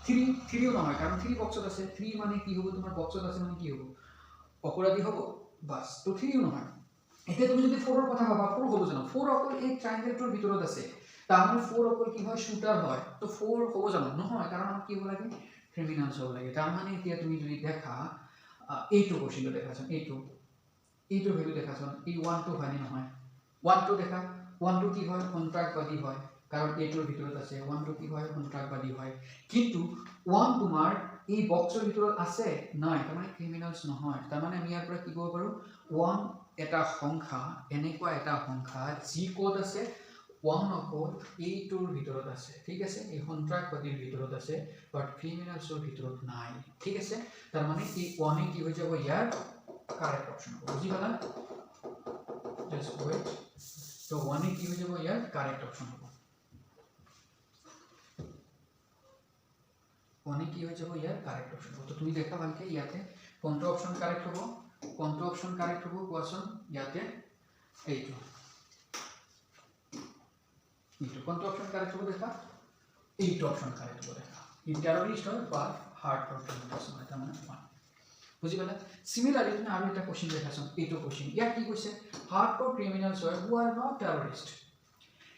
3ও নহয়, কাৰণ 3 বক্সত আছে, 3 মানে কি হ'ব, তোমাৰ বক্সত আছে মানে কি হ'ব, অপৰাধী হ'ব, বাস। তো 3ও নহয়। এতিয়া তুমি যদি 4ৰ কথা ভাবা 4 হ'ব জানো, 4 অকল এই ট্ৰায়াঙ্গেলটোৰ ভিতৰত আছে, তাৰ মানে 4 অকল কি হয় শুটাৰ হয় তো 4 হ'ব জানো নহয় কাৰণ আমাক কি হ'ব লাগে ক্ৰিমিনালছ হ'ব লাগে তাৰ মানে এতিয়া তুমি যদি দেখা এইটো কোশ্চেনটো দেখাচোন এইটো ভ্যালু দেখাচোন এই 1 টো হয় নে নহয় 1 টো দেখা 1 টো কি হয় কন্ট্ৰাক্টবাদী হয় কাৰণ এইটোৰ ভিতৰত আছে 1 টো কি হয় কন্ট্ৰাক্টবাদী হয় কিন্তু 1 তোমাৰ এই বক্সৰ ভিতৰত আছে নাই তাৰ মানে ক্ৰিমিনালছ নহয় তাৰ মানে আমি ইয়াৰ পৰা কি ক'ব পাৰো 1 এটা সংখ্যা এনেকুৱা এটা সংখ্যা যি ক'ত আছে 1 অকল এইটোৰ ভিতৰত আছে ঠিক আছে এই কন্ট্ৰাক্টবাদীৰ ভিতৰত আছে বাট ক্ৰিমিনালছৰ ভিতৰত নাই ঠিক আছে তাৰ মানে এই 1 এ কি হৈ যাব ইয়াৰ কারেক্ট অপশন বুঝি পালা জাস্ট ওয়েট তো 1 এ কি হৈ যাব ইয়াৰ কাৰেক্ট অপশন হ'ব 1 এ কি হৈ যাব ইয়াৰ কারেক্ট অপশন হ'ব তো তুমি দেখা ভালকে ইয়াতে কোনটো অপশন কারেক্ট হ'ব কোৱাচোন ইয়াতে এইটো কোনটো অপশন কারেক্ট হ'ব দেখা এইটো অপশন কারেক্ট হ'ব দেখা ই টেররিস্ট হয় বা হার্ড ক্রিমিনালস হয় তাৰ মানে 1 বুঝি পালা সিমিলাৰলি তুমি আৰু এটা কোশ্চেন দেখাছন এইটো কোশ্চেন ইয়াত কি কৈছে হাৰ্ডকোৰ ক্ৰিমিনালছ হয় হু আৰ নট টেৰৰিষ্ট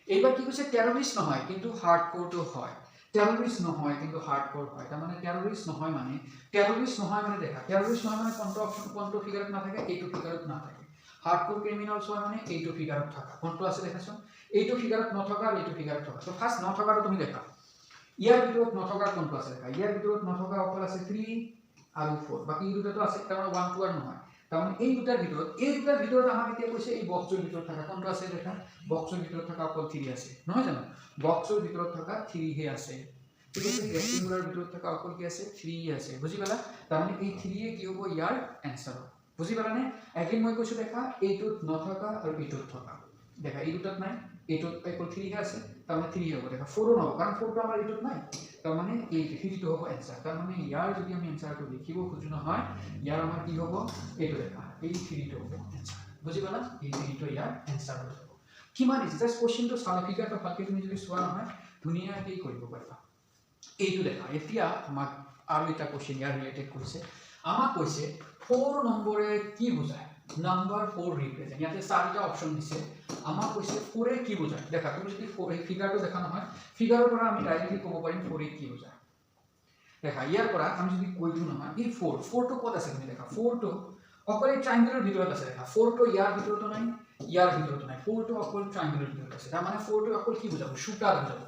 এইবাৰ কি কৈছে টেৰৰিষ্ট নহয় কিন্তু হাৰ্ডকোৰটো হয় টেৰৰিষ্ট নহয় কিন্তু হাৰ্ডকোৰ হয় তাৰ মানে টেৰৰিষ্ট নহয় মানে দেখা টেৰৰিষ্ট নহয় মানে কোনটো অপচন কোনটো ফিগাৰত নাথাকে এইটো ফিগাৰত নাথাকে হাৰ্ডকোৰ ক্ৰিমিনালছ হয় মানে এইটো ফিগাৰত থাকা কোনটো আছে দেখাছন এইটো ফিগাৰত নথকা আৰু এইটো ফিগাৰত থকা তো ফাৰ্স্ট নথকাটো তুমি দেখা ইয়াৰ ভিতৰত নথকা কোনটো আছে দেখা ইয়াৰ ভিতৰত নথকা অকল আছে 3 আৰু 4 বাকি এই দুটা তো আছে তাৰ মানে 1 2 আৰ নহয় তাৰ মানে এই দুটাৰ ভিতৰত আমাক এতিয়া কৈছে এই বক্সৰ ভিতৰত থকা কোনটো আছে দেখা বক্সৰ ভিতৰত থকা অকল 3 আছে নহয় জানো বক্সৰ ভিতৰত থকা 3 হে আছে ঠিক আছে ৰেক্টেঙ্গুলাৰ ভিতৰত থকা অকল কি আছে 3 আছে বুজি পালা তাৰ মানে এই 3 এ কি হ'ব ইয়াৰ আনসাৰ বুজি পালা নে এগেইন মই কৈছো দেখা এইটোত নথকা আৰু এইটোত থকা দেখা এই দুটাত নাই এইটোত অকল 3 হে আছে তাৰ মানে 3 হ'ব দেখা 4 নহব কাৰণ 4 টো আমাৰ এইটোত নাই তাৰ মানে এই 3 টো হ'ব আনসাৰ তাৰ মানে ইয়াৰ যদি আমি আনসাৰটো লিখিব খুজু নহয় ইয়াৰ আমাৰ কি হ'ব এইটো দেখা এই 3 টো হ'ব আনসাৰ বুজি পালা এই 3 টো ইয়াৰ আনসাৰ হ'ব কিমান ইজ জাস্ট কোশ্চেনটো চালে ফিগাৰটো ভালকে তুমি যদি চোৱা নহয় ধুনীয়াকৈ কৰিব পাৰিবা এইটো দেখা এতিয়া আমাক আৰু এটা কোশ্চেন ইয়াৰ ৰিলেটেড কৰিছে আমাক কৈছে 4 নম্বৰে কি বুজায় নাম্বাৰ 4 ৰিপ্ৰেজেন্ট ইয়াতে চাৰিটা অপচন দিছে আমাক কৈছে 4 এ কি বুজায় দেখা তুমি যদি 4 এই ফিগাৰটো দেখা নহয় ফিগাৰৰ পৰা আমি ডাইৰেক্টলি ক'ব পাৰিম 4 এ কি বুজায় দেখা ইয়াৰ পৰা আমি যদি কৈ দিও নহয় এই 4 টো ক'ত আছে তুমি দেখা 4 টো অকল এই ট্ৰায়াঙ্গেলৰ ভিতৰত আছে দেখা 4 টো ইয়াৰ ভিতৰতো নাই ইয়াৰ ভিতৰতো নাই 4 টো অকল ট্ৰায়াঙ্গেলৰ ভিতৰত আছে তাৰ মানে 4 টো অকল কি বুজাব শুটাৰ বুজাব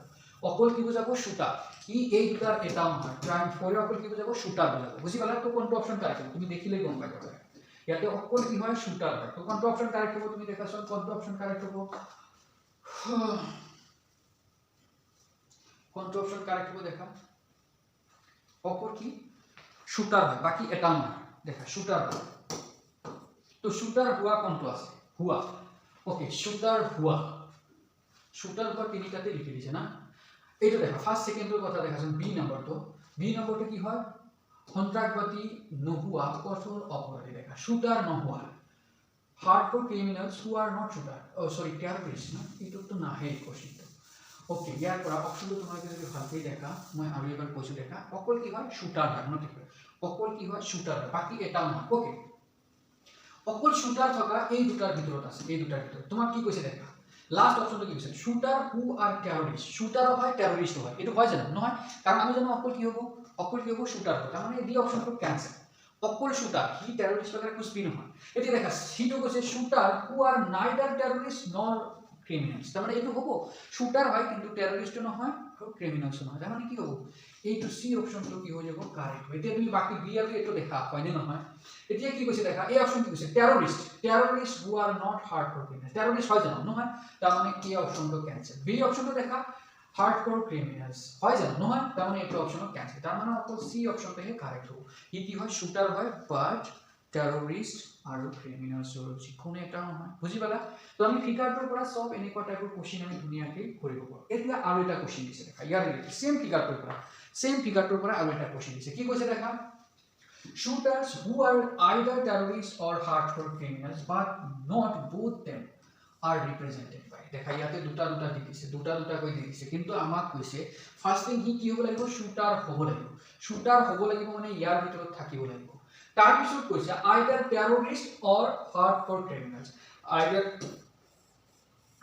অকল কি বুজাব শুটাৰ ই এই দুটাৰ এটাও নহয় ট্ৰায়াঙ্গেল 4 অকল কি বুজাব শুটাৰ বুজাব বুজি পালা তো কোনটো অপচন কাৰেক্ট তুমি দেখিলে গম পাই যাবা ইয়াতে অকল কি হয় শুটাৰ হয় তো কোনটো অপচন কারেক্ট হ'ব তুমি দেখাছোন কোনটো অপচন কারেক্ট হ'ব কোনটো অপচন কারেক্ট হ'ব দেখা অপর কি শুটার হয় বাকি এটা নহয় দেখা শুটার হয় তো শুটার হুয়া কোনটো আছে হুয়া ওকে শুটার হুয়া তিনিটাতে লিখি দিছে না এইটো দেখা ফার্স্ট সেকেন্ডৰ কথা দেখাছোন বি নম্বৰটো কি হয় কন্ট্ৰাক্টবাদী নোহোৱা কঠোৰ অপৰাধী দেখা শুটাৰ নোহোৱা হাৰ্ডকোৰ ক্ৰিমিনালস হু আৰ নট শুটাৰ ও সৰি টেৰৰিস্ট না এইটো তো নাহে কোশ্চেনটো ওকে ইয়াৰ পৰা অপচনটো তোমাকে যদি ভালকৈ দেখা মই আৰু এবাৰ কৈছো দেখা অকল কি হয় শুটাৰ হয় ন ঠিক অকল কি হয় শুটাৰ বাকি এটাও নহয় ওকে অকল শুটাৰ থকা এই দুটাৰ ভিতৰত আছে এই দুটাৰ ভিতৰত তোমাক কি কৈছে দেখা লাস্ট অপচনটো কি কৈছে শুটাৰ হু আৰ টেৰৰিস্ট শুটাৰ হয় টেৰৰিস্ট হয় এটো হয় জানো নহয় কাৰণ আমি জানো অকল কি হ'ব শুটাৰ হয় তাৰ মানে বি অপচনটো ক্যান্সেল অকল শুটাৰ হি টেৰৰিস্ট वगैरह कुछ भी নহয় এতিয়া দেখা সিটো কৈছে শুটাৰ হু আৰ নাইদাৰ টেৰৰিস্ট নৰ ক্ৰিমিনালস তাৰ মানে এইটো হ'ব শুটাৰ হয় কিন্তু টেৰৰিস্ট নহয় আৰু ক্ৰিমিনালস নহয় তাৰ মানে কি হ'ব এইটো সি অপচনটো কি হৈ যাব কারেক্ট এতিয়া তুমি বাকি বি আৰু এটো দেখা হয় নে নহয় এতিয়া কি কৈছে দেখা এই অপচন কি কৈছে terrorist who are not hardcore criminals terrorist হয় জানো নহয় তাৰ মানে কি অপচনটো ক্যান্সেল বি অপচনটো দেখা হাৰ্ডকোৰ ক্ৰিমিনালস হয় জানো নহয় তাৰ মানে এইটো অপচন ক্যান্সেল তাৰ মানে অকল সি অপচনটোহে কাৰেক্ট হ'ব ই কি হয় শুটাৰ হয় বাট টেৰৰিস্ট আৰু ক্ৰিমিনালসৰ যিকোনো এটা নহয় বুজি পালা তো আমি ফিগাৰটোৰ পৰা সব এনেকুৱা টাইপৰ কোশ্চেন আমি ধুনীয়াকৈ কৰিব পাৰোঁ এতিয়া আৰু এটা কোশ্চেন দিছে দেখা ইয়াৰ ৰিলেটেড সেম ফিগাৰটোৰ পৰা আৰু এটা কোশ্চেন দিছে কি কৈছে দেখা shooters who are either terrorists or hardcore criminals but not both them are represented by দেখা ইয়াতে দুটা দিছে দুটা কৈ দিছে কিন্তু আমাক কৈছে ফার্স্ট থিং কি হ'ব লাগিব শুটাৰ হ'ব লাগিব মানে ইয়াৰ ভিতৰত থাকিব লাগিব তাৰ পিছত কৈছে either terrorist or hardcore criminals either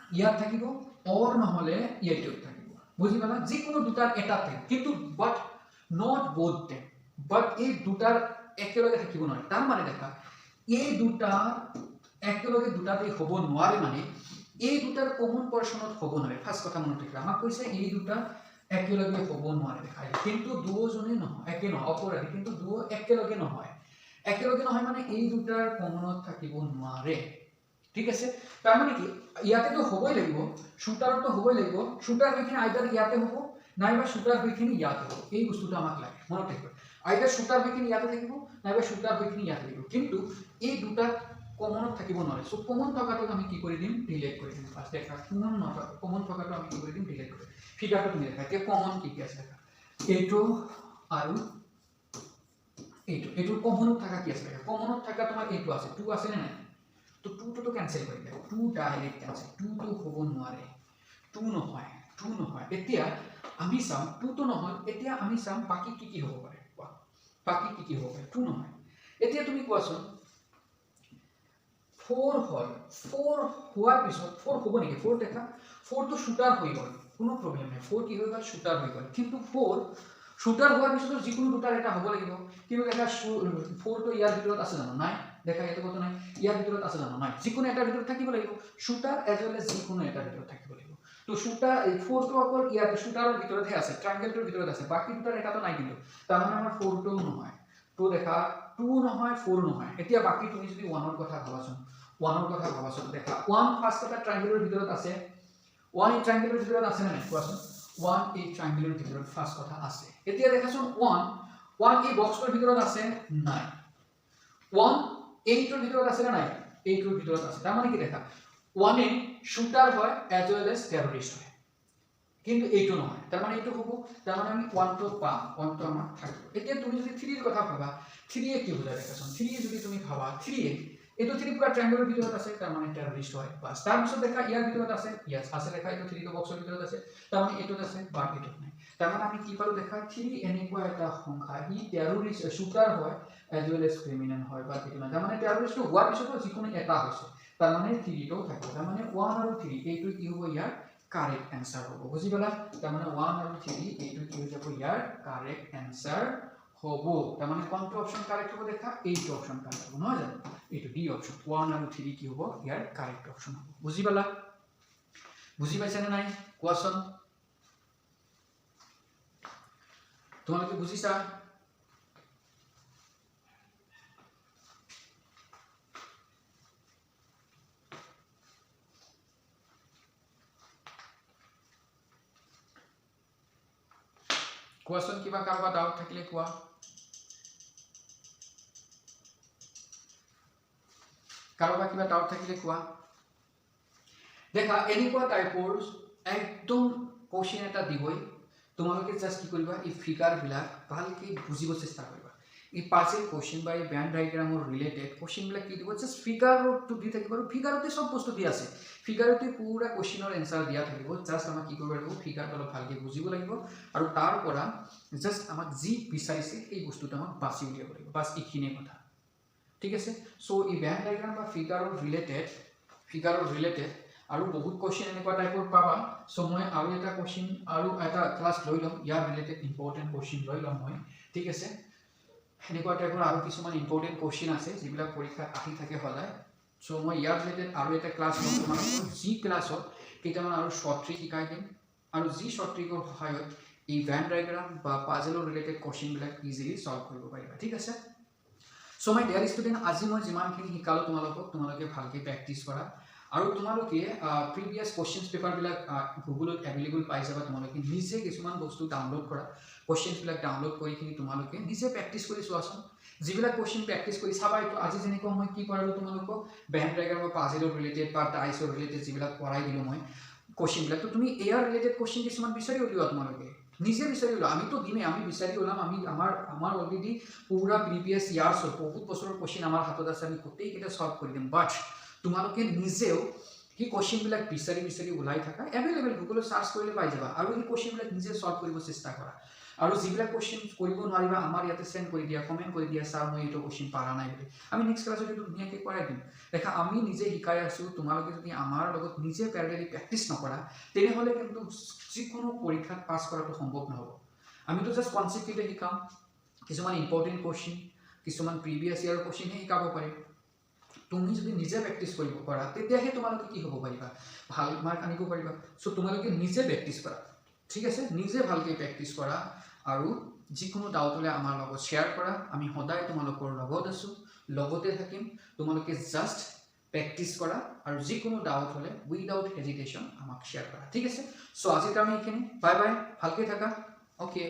ইয়াত থাকিব অৰ নহলে এইটোত থাকিব বুজি পালা যিকোনো দুটাৰ এটাতে কিন্তু বাট নট বোথ দেম বাট এই দুটাৰ একেলগে থাকিব নোৱাৰে তাৰ মানে দেখা এই দুটাৰ একেলগে দুটাতে হ'ব নোৱাৰে মানে এই দুটাৰ কমন পৰ্চনত হ'ব নোৱাৰে ফাৰ্ষ্ট কথা মনত ৰাখিবা আমাক কৈছে এই দুটা একেলগে হ'ব নোৱাৰে দেখাই কিন্তু দুজনে নহয় একে নহয় অপৰাধী কিন্তু দুও একেলগে নহয় মানে এই দুটাৰ কমনত থাকিব নোৱাৰে ঠিক আছে তাৰ মানে কি ইয়াতেতো হ'বই লাগিব শুটাৰতো হ'বই লাগিব শুটাৰ হৈখিনি আইদাৰ ইয়াতে হ'ব নাইবা শুটাৰ হৈখিনি ইয়াতে হ'ব এই বস্তুটো আমাক লাগে মনত ৰাখিবা আইদাৰ শুটাৰ হৈখিনি ইয়াতে থাকিব নাইবা শুটাৰ হৈখিনি ইয়াতে থাকিব কিন্তু এই দুটা কমনত থাকিব নোৱাৰে সো কমন থকাটো আমি কি কৰি দিম ডিলিট কৰি দিম ফাৰ্ষ্ট দেখা কমন থকাটো আমি কি কৰি দিম ডিলিট কৰি ফিগাৰটো তুমি দেখা এতিয়া কমন কি কি আছে দেখা এইটো আৰু এইটো কমনত থাকা কি আছে দেখা কমনত থাকা তোমাৰ এইটো আছে 2 আছে নে নাই তো 2 তো ক্যান্সেল কৰি দিয়া 2 ডাইৰেক্ট ক্যান্সেল 2 তো হ'ব নোৱাৰে 2 নহয় এতিয়া আমি চাম 2 তো নহয় এতিয়া আমি চাম বাকি কি হ'ব পাৰে বাকি কি হ'ব পাৰে 2 নহয় এতিয়া তুমি কোৱাচোন 4 হল 4 হোৱাৰ পিছত 4 হ'ব নেকি 4 দেখা 4 তো শুটাৰ হৈ গ'ল কোনো প্ৰবলেম নাই 4 কি হৈ গ'ল শুটাৰ হৈ গ'ল কিন্তু 4 শুটাৰ হোৱাৰ পিছত যিকোনো দুটাৰ এটা হ'ব লাগিব কিন্তু দেখা 4 তো ইয়াৰ ভিতৰত আছে জানো নাই দেখা এটো কথা নাই ইয়াৰ ভিতৰত আছে জানো নাই যিকোনো এটা ভিতৰত থাকিব লাগিব শুটাৰ এজ ওয়েল এজ যিকোনো এটা ভিতৰত থাকিব লাগিব তো শুটাৰ 4 তো অকল ইয়াৰ শুটাৰৰ ভিতৰতহে আছে ট্ৰায়াঙ্গেলটোৰ ভিতৰত আছে বাকি দুটাৰ এটাতো নাই কিন্তু তাৰ মানে আমাৰ 4 তো নহয় তো দেখা 2 নহয় 4 নহয় এতিয়া বাকি তুমি যদি 1 ৰ কথা ভাবাচোন 1 ৰ কথা ভাবাচোন দেখা 1 ফাৰ্ষ্ট এটা ট্ৰায়াঙ্গেলৰ ভিতৰত আছে 1 এই ট্ৰায়াঙ্গেলৰ ভিতৰত আছে নে নাই কোৱাচোন 1 এই ট্ৰায়াঙ্গেলৰ ভিতৰত ফাৰ্ষ্ট কথা আছে এতিয়া দেখাচোন 1 এই বক্সৰ ভিতৰত আছে নাই 1 এইটোৰ ভিতৰত আছে না নাই এইটোৰ ভিতৰত আছে তাৰ মানে কি দেখা 1 এ শুটাৰ হয় এজ ওয়েল এজ টেৰৰিস্ট হয় কিন্তু এইটো নহয় তাৰ মানে এইটো হ'ব তাৰ মানে আমি 1 তো পাম 1 তো আমাৰ থাকিব এতিয়া তুমি যদি 3 ৰ কথা ভাবা 3 এ কি বুজায় দেখাচোন 3 এ যদি তুমি ভাবা 3 এ এইটো 3 পুৰা ট্ৰায়াঙ্গেলৰ ভিতৰত আছে তাৰ মানে টেৰৰিস্ট হয় বাস তাৰ পিছত দেখা ইয়াৰ ভিতৰত আছে ইয়াস আছে দেখা এইটো 3 তো বক্সৰ ভিতৰত আছে তাৰ মানে এইটোত আছে বা এইটোত নাই তাৰ মানে আমি কি পালো দেখা 3 এনেকুৱা এটা সংখ্যা ই টেৰৰিস্ট শুটাৰ হয় এজ ওয়েল এজ ক্ৰিমিনাল হয় বা কিছু না তাৰ মানে টেৰৰিস্ট হোৱাৰ পিছতো যিকোনো এটা হৈছে তাৰ মানে 3 টো থাকিব তাৰ মানে 1 আৰু 3 এইটো কি হ'ব ইয়াৰ কাৰেক্ট आंसर হ'ব বুজি পালা তাৰ মানে 1 আৰু 3 এইটো কি হৈ যাব ইয়াৰ কাৰেক্ট आंसर হ'ব তাৰ মানে কোনটো অপচন কাৰেক্ট হ'ব দেখা এইটো অপচন কাৰেক্ট হ'ব নহয় জানো এইটো ডি অপচন 1 আৰু 3 কি হ'ব ইয়াৰ কাৰেক্ট অপচন হ'ব বুজি পালা বুজি পাইছা নে নাই কোৱাচোন তোমালোকে বুজিছা কোৱাচোন কিবা কাৰোবাৰ ডাউট থাকিলে কোৱা কাৰোবাৰ কিবা ডাউট থাকিলে কোৱা দেখা এনেকুৱা টাইপৰ একদম কোশ্চেন এটা দিবই তোমালোকে জাস্ট কি কৰিবা এই ফিগাৰ বিলাক ভালকে বুজিব চেষ্টা কৰিবা এই পাজল কোশ্চেন বা এই ব্যান্ড ডায়াগ্ৰামৰ ৰিলেটেড কোশ্চেন বিলাক কি দিব জাস্ট ফিগাৰটো দি থাকিব আৰু ফিগাৰতে সব বস্তু দি আছে ফিগাৰতে পুৰা কোশ্চেনৰ এনসাৰ দিয়া থাকিব জাস্ট আমাক কি কৰিব লাগিব ফিগাৰটো অলপ ভালকে বুজিব লাগিব আৰু তাৰ পৰা জাস্ট আমাক যি বিচাৰিছে এই বস্তুটো আমাক বাছি উলিয়াব লাগিব বাস এইখিনিয়ে কথা ঠিক আছে সো এই ব্যান্ড ডায়াগ্ৰাম বা ফিগাৰৰ ৰিলেটেড আৰু বহুত কোশ্চেন এনেকুৱা টাইপৰ পাবা সো মই আৰু এটা কোশ্চেন আৰু এটা ক্লাস লৈ লম ইয়াৰ ৰিলেটেড ইম্পৰ্টেন্ট কোশ্চেন লৈ লম মই ঠিক আছে এনেকুৱা টাইপৰ আৰু কিছুমান ইম্পৰ্টেন্ট কোশ্চেন আছে যিবিলাক পৰীক্ষাত আহি থাকে সদায় সো মই ইয়াৰ ৰিলেটেড আৰু এটা ক্লাস লম তোমালোকৰ যি ক্লাছত কেইটামান আৰু শৰ্ট ট্ৰিক শিকাই দিম আৰু যি শৰ্ট ট্ৰিকৰ সহায়ত এই ব্যান্ড ডায়াগ্ৰাম বা পাজলৰ ৰিলেটেড কোশ্চেন বিলাক ইজিলি সলভ কৰিব পাৰিবা ঠিক আছে সো মাই ডিয়াৰ ষ্টুডেন্ট আজি মই যিমানখিনি শিকালো তোমালোকে ভালকে প্ৰেক্টিছ কৰা আৰু তোমালোকে প্ৰিভিয়াস কোশ্চেনছ পেপাৰ বিলাক গুগলত এভেইলেবল পাই যাবা তোমালোকে নিজে কিছুমান বস্তু ডাউনলোড কৰা কোশ্চেনছ বিলাক ডাউনলোড কৰি কিনি তোমালোকে নিজে প্ৰেক্টিছ কৰি চোৱাচোন যিবিলাক কোশ্চেন প্ৰেক্টিছ কৰি চাবা এইটো আজি যেনেকৈ মই কি কৰালো তোমালোকক ব্যান্ড ডায়াগ্ৰাম বা পাজলৰ ৰিলেটেড বা ডাইছৰ ৰিলেটেড যিবিলাক পঢ়াই দিলো মই কোশ্চেন বিলাক তো তুমি এয়াৰ ৰিলেটেড কোশ্চেন কিছুমান বিচাৰি উলিওৱা তোমালোকে নিজে বিচাৰি ওলা আমিতো দিনে আমি বিচাৰি ওলাম আমি আমাৰ অলৰেডি পুৰা প্ৰিভিয়াস ইয়াৰ্ছৰ বহুত বছৰৰ কোশ্চেন আমাৰ হাতত আছে আমি গোটেইকেইটা সলভ কৰি দিম বাট তোমালোকে নিজেও এই কোশ্চেন বিলাক বিচাৰি ওলাই থাকা এভেইলেবল গুগলত সাৰ্চ কৰিলে পাই যাবা আৰু এই কোশ্চেন বিলাক নিজে সলভ কৰিব চেষ্টা কৰা আৰু যিবিলাক কোৱেশ্চন কৰিব নোৱাৰিবা আমাৰ ইয়াতে সেন্ড কৰি দিয়া কমেন্ট কৰি দিয়া স্যাৰ মই এইটো কোৱেশ্চন পাৰা নাই বুলি আমি নেক্সট ক্লাছত এইটো ধুনীয়াকৈ কৰাই দিম দেখা আমি নিজে শিকাই আছো তোমালোকে যদি আমাৰ লগত নিজে প্যাৰেলালি প্ৰেক্টিছ নকৰা তেনেহলে কিন্তু যিকোনো পৰীক্ষাত পাছ কৰাটো সম্ভৱ নহব আমিতো জাস্ট কনসেপ্টটো শিকাম কিছুমান ইম্পৰ্টেন্ট কোৱেশ্চন কিছুমান প্ৰিভিয়াস ইয়াৰ কোৱেশ্চন শিকাব পাৰিম তুমি যদি নিজে প্ৰেক্টিছ কৰিব পাৰা তেতিয়াহে তোমালোকে কি হ'ব পাৰিবা ভাল মাৰ্ক আনিব পাৰিবা সো তোমালোকে নিজে প্ৰেক্টিছ কৰা ঠিক আছে নিজে ভালকৈ প্ৰেক্টিছ কৰা আৰু যিকোনো ডাউট হলে আমাৰ লগত শেয়াৰ কৰা আমি সদায় তোমালোকৰ লগত আছো লগতে থাকিম তোমালোকে জাস্ট প্ৰেক্টিছ কৰা আৰু যিকোনো ডাউট হলে উইদাউট হেজিটেশন আমাক শেয়াৰ কৰা ঠিক আছে সো আজিৰ কাৰণে এইখিনি বাই বাই ভালকৈ থাকা ওকে